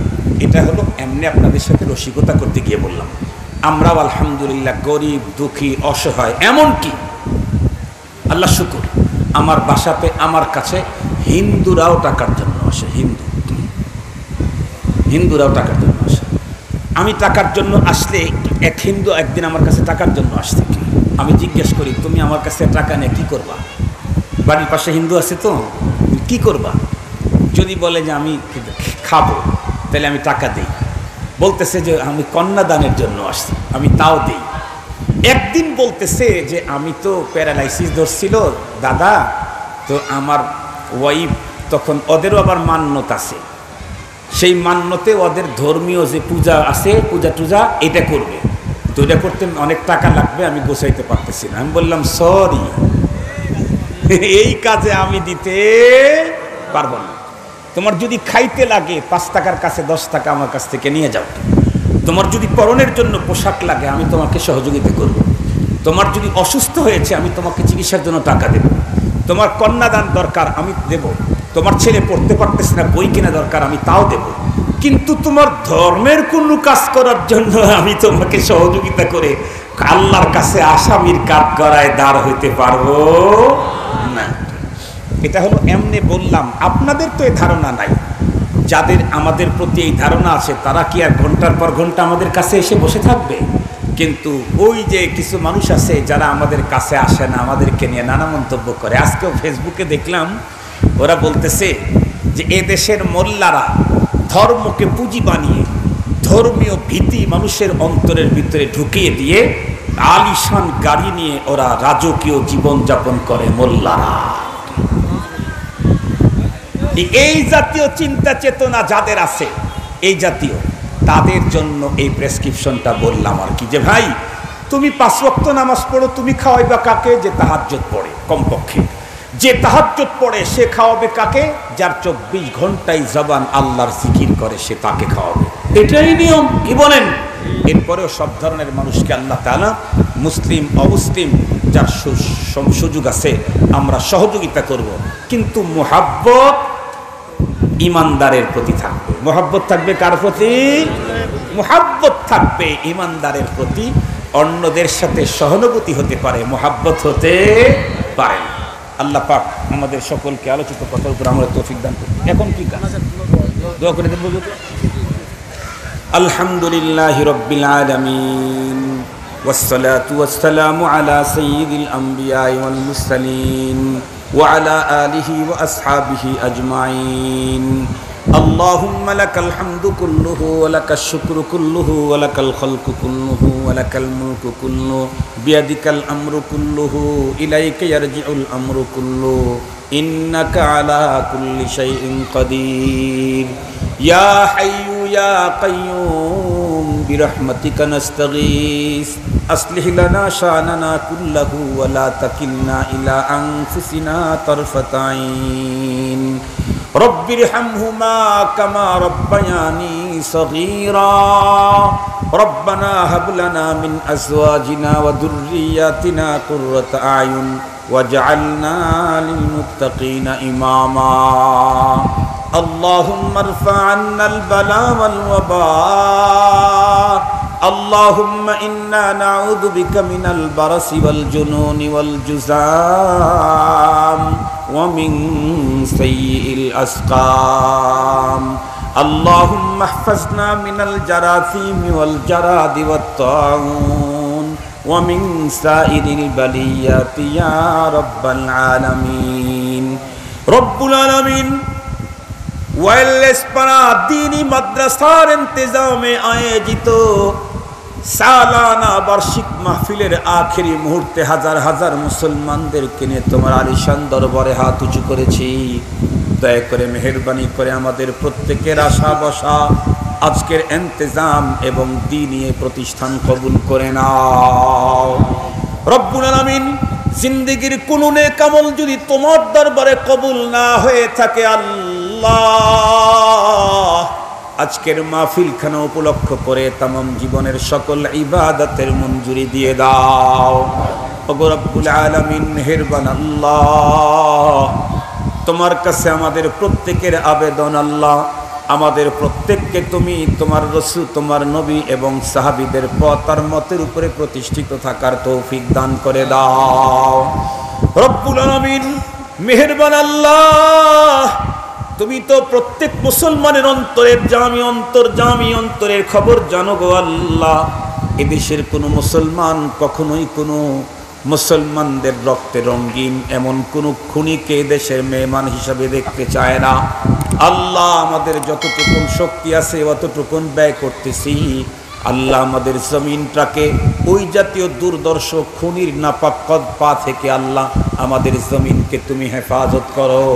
এটা হলো এমনি আপনাদের সাথে রসিকতা করতে গিয়ে বললাম। আমরাও আলহামদুলিল্লাহ গরিব, দুঃখী, অসহায়, এমনকি আল্লাহ শুকুর আমার বাসাতে আমার কাছে হিন্দুরাও টাকার জন্য আসে। হিন্দুরাও টাকার জন্য আসে। আমি টাকার জন্য আসলে এক হিন্দু একদিন আমার কাছে টাকার জন্য আসছে। আমি জিজ্ঞেস করি তুমি আমার কাছে টাকা নিয়ে কী করবা? বাড়ির পাশে হিন্দু আছে তো, কি করবা? যদি বলে যে আমি খাবো তাহলে আমি টাকা দিই। বলতেছে যে আমি কন্যাদানের জন্য আসছি, আমি তাও দিই। একদিন বলতেছে যে আমি তো প্যারালাইসিস ধরছিল দাদা, তো আমার ওয়াইফ তখন, ওদেরও আবার মান্যত আছে, সেই মান্যতে ওদের ধর্মীয় যে পূজা আছে, পূজা টুজা এটা করবে, তো এটা করতে অনেক টাকা লাগবে, আমি গোছাইতে পারতেছি না। আমি বললাম সরি, এই কাজে আমি দিতে পারবো না। তোমার যদি খাইতে লাগে 5 টাকার কাছে 10 টাকা আমার কাছ থেকে নিয়ে যাও। তোমার যদি পরনের জন্য পোশাক লাগে আমি তোমাকে সহযোগিতা করব। তোমার যদি অসুস্থ হয়েছে আমি তোমাকে চিকিৎসার জন্য টাকা দেব। তোমার কন্যাদান দরকার আমি দেব। তোমার ছেলে পড়তে পারতেছে না, বই কেনা দরকার, আমি তাও দেব। কিন্তু তোমার ধর্মের কোনো কাজ করার জন্য আমি তোমাকে সহযোগিতা করে আল্লাহর কাছে আসামির কাঠগড়ায় দাঁড় হইতে পারবো না। এটা হলো এমনি বললাম। আপনাদের তো এই ধারণা নাই। যাদের আমাদের প্রতি এই ধারণা আছে তারা কি আর ঘন্টার পর ঘন্টা আমাদের কাছে এসে বসে থাকবে? কিন্তু ওই যে কিছু মানুষ আছে যারা আমাদের কাছে আসে না, আমাদেরকে নিয়ে নানা মন্তব্য করে। আজকেও ফেসবুকে দেখলাম ওরা বলতেছে যে এ দেশের মোল্লারা ধর্মকে পুঁজি বানিয়ে ধর্মীয় ভীতি মানুষের অন্তরের ভিতরে ঢুকিয়ে দিয়ে আলিশান গাড়ি নিয়ে ওরা রাজকীয় জীবনযাপন করে মোল্লারা। এই জাতীয় চিন্তা চেতনা যাদের আছে, এই জাতীয়, তাদের জন্য এই প্রেসক্রিপশনটা বললাম আর কি, যে ভাই তুমি 5 ওয়াক্ত নামাজ পড়ো, তুমি খাওয়াইবা কাকে? যে তাহাজ্জুদ পড়ে। কমপক্ষে যে তাহাজ্জুদ পড়ে সে খাওয়াবে কাকে? যার 24 ঘন্টাই জবান আল্লাহর জিকির করে সে তাকে খাওয়াবে। এটাই নিয়ম। কি বলেন? এরপরেও সব ধরনের মানুষকে আল্লাহ তাআলা মুসলিম অমুসলিম যার সুযোগ আছে আমরা সহযোগিতা করব, কিন্তু মুহাব্বত ইমানদারের প্রতি থাকবে। মুহাব্বত থাকবে কার প্রতি? মুহাব্বত থাকবে ইমানদারের প্রতি। অন্যদের সাথে সহানুভূতি হতে পারে, মুহাব্বত হতে পারে না। আল্লাহ পাক আমাদের সকলকে আলোচিত কথার উপর আমরা তৌফিক দান করুন। এখন কি কাজ? দোয়া করে দেন। আলহামদুলিল্লাহি রাব্বিল আলামিন والصلاة والسلام على سيد الأنبياء والمرسلين وعلى آله وأصحابه أجمعين اللهم لك الحمد كله ولك الشكر كله ولك الخلق كله ولك الملك كله بيدك الأمر كله إليك يرجع الأمر كله إنك على كل شيء قدير يا حي يا قيوم برحمتك نستغيث أصلح لنا شأننا كله ولا تكلنا إلى أنفسنا طرفة عين رب ارحمهما كما ربياني صغيرا ربنا هب لنا من أزواجنا وذرياتنا قرة أعين واجعلنا للمتقين إماما اللهم ارفع عنا البلاء والوباء اللهم إنا نعوذ بك من البرص والجنون والجذام ومن سيء الأسقام اللهم احفظنا من الجراثيم والجراد والطاعون ومن سائر البليات يا رب العالمين رب العالمين ওয়েলনেস পাড়া দ্বীনি মাদ্রাসার ইন্তজামে আয়োজিত সালানা বার্ষিক মাহফিলের আখেরি মুহূর্তে হাজার হাজার মুসলমানদেরকে নিয়ে তোমার আলিশান দরবারে হাত উঁচু করেছি। দয়া করে মেহেরবানি করে আমাদের প্রত্যেকের আশা বসা আজকের ইন্তজাম এবং দ্বীনি প্রতিষ্ঠান কবুল করে নাও রব্বুল আলামিন। জিন্দেগির কোন নেক আমল যদি তোমার দরবারে কবুল না হয়ে থাকে আল্লাহ, আজকের মাহফিলখানা উপলক্ষ করে তামাম জীবনের সকল ইবাদতের মঞ্জুরি দিয়ে দাও। ওগো রব্বুল আলামিন মেহেরবান আল্লাহ, তোমার কাছে আমাদের প্রত্যেকের আবেদন আল্লাহ, আমাদের প্রত্যেককে তুমি তোমার রাসূল তোমার নবী এবং সাহাবীদের পথ আর মতের উপরে প্রতিষ্ঠিত থাকার তৌফিক দান করে দাও রব্বুল আলামিন। মেহেরবান আল্লাহ, তুমি তো প্রত্যেক মুসলমানের অন্তরের জামি অন্তরের খবর জানো গো আল্লাহ। এদেশের কোনো মুসলমান কখনোই কোনো মুসলমানদের রক্তে রঙিন এমন কোনো খুনিকে দেশের মেহমান হিসাবে দেখতে চায় না আল্লাহ। আমাদের যতটুকু শক্তি আছে অতটুকু ব্যয় করতেছি আল্লাহ। আমাদের জমিনটাকে ওই জাতীয় দুর্দর্শ খুনির নাপাক পা থেকে আল্লাহ আমাদের জমিনকে তুমি হেফাজত করো।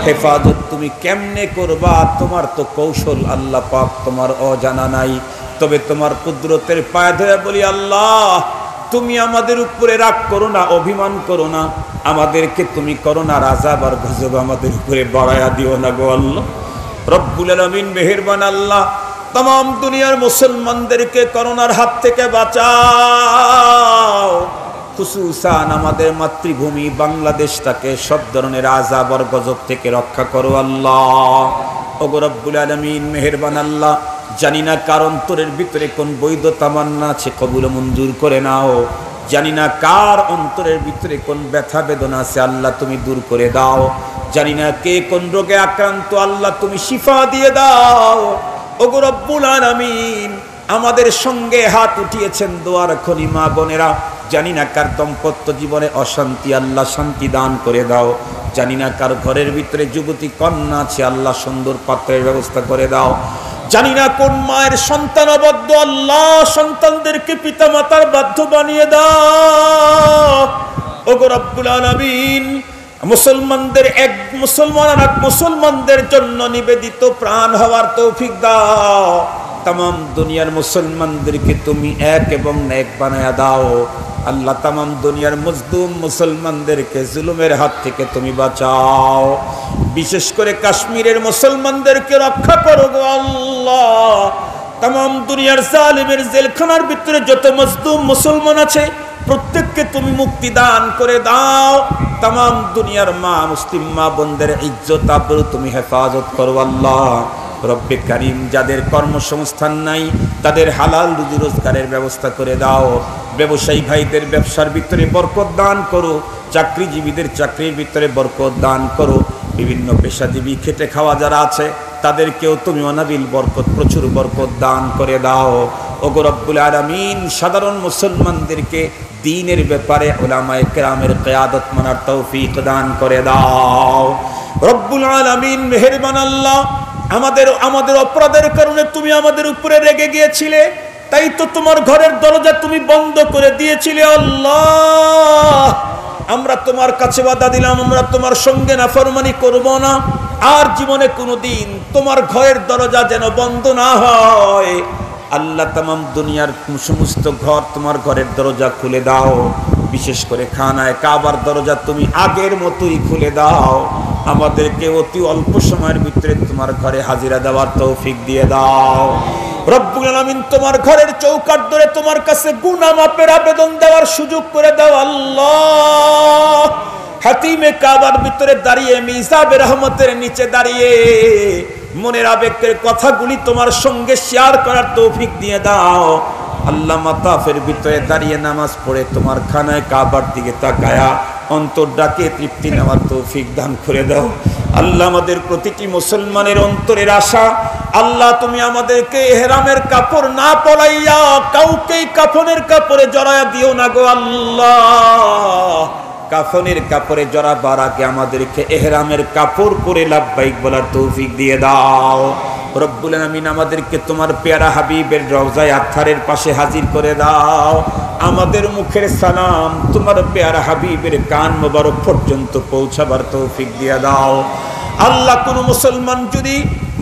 হেফাজত তুমি কেমনে করবা তোমার তো কৌশল আল্লাহ পাক তোমার অজানা নাই। তবে তোমার কুদরতের পায়ে ধরে বলি আল্লাহ, তুমি আমাদের উপরে রাগ করো না, অভিমান করো না, আমাদেরকে তুমি করো না আযাব আর গজব আমাদের উপরে বাড়ায়া দিও না গো আল্লাহ রব্বুল আলামিন। মেহেরবান আল্লাহ, तमाम दुनियार मुसलमानদেরকে করোনার হাত থেকে বাঁচাও। খুসুসান আমাদের মাতৃভূমি বাংলাদেশটাকে সব ধরনের আযাব আর গজব থেকে রক্ষা করো আল্লাহ। ওগো রব্বুল আলামিন মেহেরবান আল্লাহ, জানি না কার অন্তরের ভিতরে কোন বৈধ তামান্না আছে কবুল মঞ্জুর করে নাও। জানি না কার অন্তরের ভিতরে কোন ব্যথা বেদনা আছে আল্লাহ তুমি দূর করে দাও। জানি না কে কোন রোগে আক্রান্ত আল্লাহ তুমি শিফা দিয়ে দাও। ওগো রব্বুল আলামিন, আমাদের সঙ্গে হাত উঠিয়েছেন দোয়ার খনি মা বোনেরা, জানি না কার দাম্পত্য জীবনে অশান্তি আল্লাহ শান্তি দান করে দাও। জানি না কার ঘরের ভিতরে যুবতী কন্যা আছে আল্লাহ সুন্দর পাত্রের ব্যবস্থা করে দাও। জানি না কোন মায়ের সন্তান অবাধ্য আল্লাহ সন্তানদেরকে পিতা মাতার বাধ্য বানিয়ে দাও। ওগো রব্বুল আলামিন, মুসলমানদের এক মুসলমান আর এক মুসলমানদের জন্য নিবেদিত প্রাণ হওয়ার তৌফিক দাও। तमाम दुनियार मुसलमानদেরকে তুমি এক এবং নেক বানায়া দাও আল্লাহ। तमाम দুনিয়ার মজলুম মুসলমানদেরকে জুলুমের হাত থেকে তুমি বাঁচাও। বিশেষ করে কাশ্মীরের মুসলমানদেরকে রক্ষা করো গো আল্লাহ। तमाम দুনিয়ার জালিমের জেলখানার ভিতরে যত মজলুম মুসলমান আছে প্রত্যেককে তুমি মুক্তি দান করে দাও। तमाम দুনিয়ার মা মুসলিম মা বোনদের ইজ্জত আবরু তুমি হেফাজত করো আল্লাহ। রব্বে কারীম, যাদের কর্মসংস্থান নাই তাদের হালাল রুজি রোজগারের ব্যবস্থা করে দাও। ব্যবসায়ী ভাইদের ব্যবসার ভিতরে বরকত দান করো। চাকরিজীবীদের চাকরির ভিতরে বরকত দান করো। বিভিন্ন পেশাজীবী খেটে খাওয়া যারা আছে তাদেরকেও তুমি অনাবিল বরকত, প্রচুর বরকত দান করে দাও। ওগো রব্বুল আলামিন, সাধারণ মুসলমানদেরকে দ্বীনের ব্যাপারে উলামায়ে কেরামের কিয়াদত মানার তৌফিক দান করে দাও। রব্বুল আলামিন মেহেরবান আল্লাহ, আমাদের অপরাধের কারণে তুমি আমাদের উপরে রেগে গিয়েছিলে, তাই তো তোমার ঘরের দরজা তুমি বন্ধ করে দিয়েছিলে। আল্লাহ, আমরা তোমার কাছে ওয়াদা দিলাম আমরা তোমার সঙ্গে নাফরমানি করব না, আর জীবনে কোনোদিন তোমার ঘরের দরজা যেন বন্ধ না হয়। আল্লাহ, তামাম দুনিয়ার সমস্ত ঘর তোমার ঘরের দরজা খুলে দাও, বিশেষ করে খানায় কাবার দরজা তুমি আগের মতোই খুলে দাও। আমাদেরকে অতি অল্প সময়ের ভিতরে তোমার ঘরে হাজিরা দেওয়ার তৌফিক দিয়ে দাও। রব্বুল আলামিন, তোমার ঘরের চৌকাঠ ধরে তোমার কাছে গুনাহ মাপের আবেদন দেওয়ার সুযোগ করে দাও। আল্লাহ, হাতিমে কাবার ভিতরে দাঁড়িয়ে, মিজাবে রহমতের নিচে দাঁড়িয়ে মনের আবেগের কথাগুলি তোমার সঙ্গে শেয়ার করার তৌফিক দিয়ে দাও। আল্লাহ, মাতাফের ভিতরে দাঁড়িয়ে নামাজ পড়ে তোমার খানায় কাবার দিকে তাকায়া অন্তর ডাকে তৃপ্তি নেওয়ার তৌফিক দান করে দাও। আল্লাহ, আমাদের প্রতিটি মুসলমানের অন্তরের আশা, আল্লাহ তুমি আমাদেরকে ইহরামের কাপড় না পরাইয়া কাউকে কাফনের কাপড়ে জড়ায়া দিও না গো আল্লাহ। কাফনের কাপড়ে জড়াবার আগে আমাদেরকে ইহরামের কাপড় পরে লাব্বাইক বলার তৌফিক দিয়ে দাও। রব্বুল আলামিন, আমাদেরকে তোমার পেয়ারা হাবিবের রওজায়ে আতহারের পাশে হাজির করে দাও। আমাদের মুখের সালাম তোমার পেয়ারা হাবিবের কান মোবারক পর্যন্ত পৌঁছাবার তৌফিক দিয়ে দাও। আল্লাহ, কোন মুসলমান যদি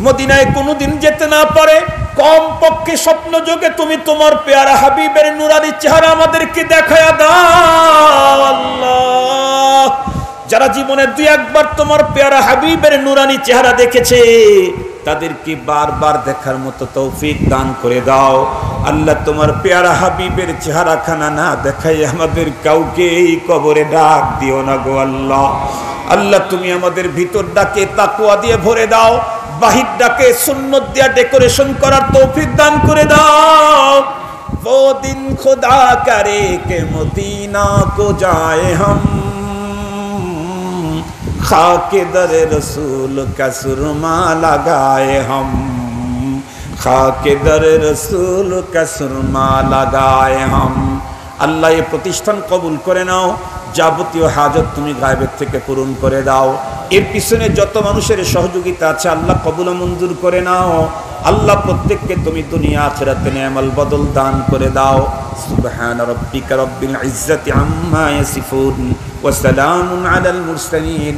মদিনায় কোনোদিন যেতে না পারে, কম পক্ষে স্বপ্ন যোগে তুমি তোমার পেয়ারা হাবিবের নুরানি চেহারা আমাদেরকে দেখায়া দাও। আল্লাহ, যারা জীবনে দুই একবার তোমার পেয়ারা হাবিবের নুরানি চেহারা দেখেছে, তাদেরকে বারবার দেখার মতো তৌফিক দান করে দাও। আল্লাহ, তোমার পেয়ারা হাবিবের চেহারা খানা না দেখাই আমাদের কাউকে এই কবরে ডাক দিও না গো আল্লাহ। আল্লাহ, তুমি আমাদের ভিতর ডাকে তাকওয়া দিয়ে ভরে দাও, বাহির ডাকে সুন্নত দিয়া ডেকোরেশন করার তৌফিক দান করে দাও। वो दिन खुदा करे के मदीना को जाए हम, खाके दर रसूल का सुरमा लगाए हम, खाके दर रसूल का सुरमा लगाए हम। আল্লাহ, এই প্রতিষ্ঠান কবুল করে নাও, যাবতীয় হাজত তুমি গায়বের থেকে পূরণ করে দাও। এর পিছনে যত মানুষের সহযোগিতা আছে আল্লাহ কবুল মঞ্জুর করে নাও। আল্লাহ, প্রত্যেককে তুমি দুনিয়া আখিরাতে নেয়ামল বদল দান করে দাও। সুবহান রাব্বিকা রাব্বিল ইজ্জাতি আম্মা ইয়াসিফুন ওয়া সালামুন আলাল মুরসালিন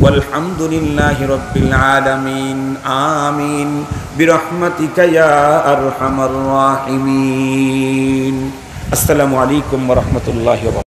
ওয়ালহামদুলিল্লাহি রাব্বিল আলামিন। আমিন বিরহমাতিকা ইয়া আরহামার রাহিমিন। আসসালামু আলাইকুম ওয়া রাহমাতুল্লাহি ওয়া বারাকাতুহু।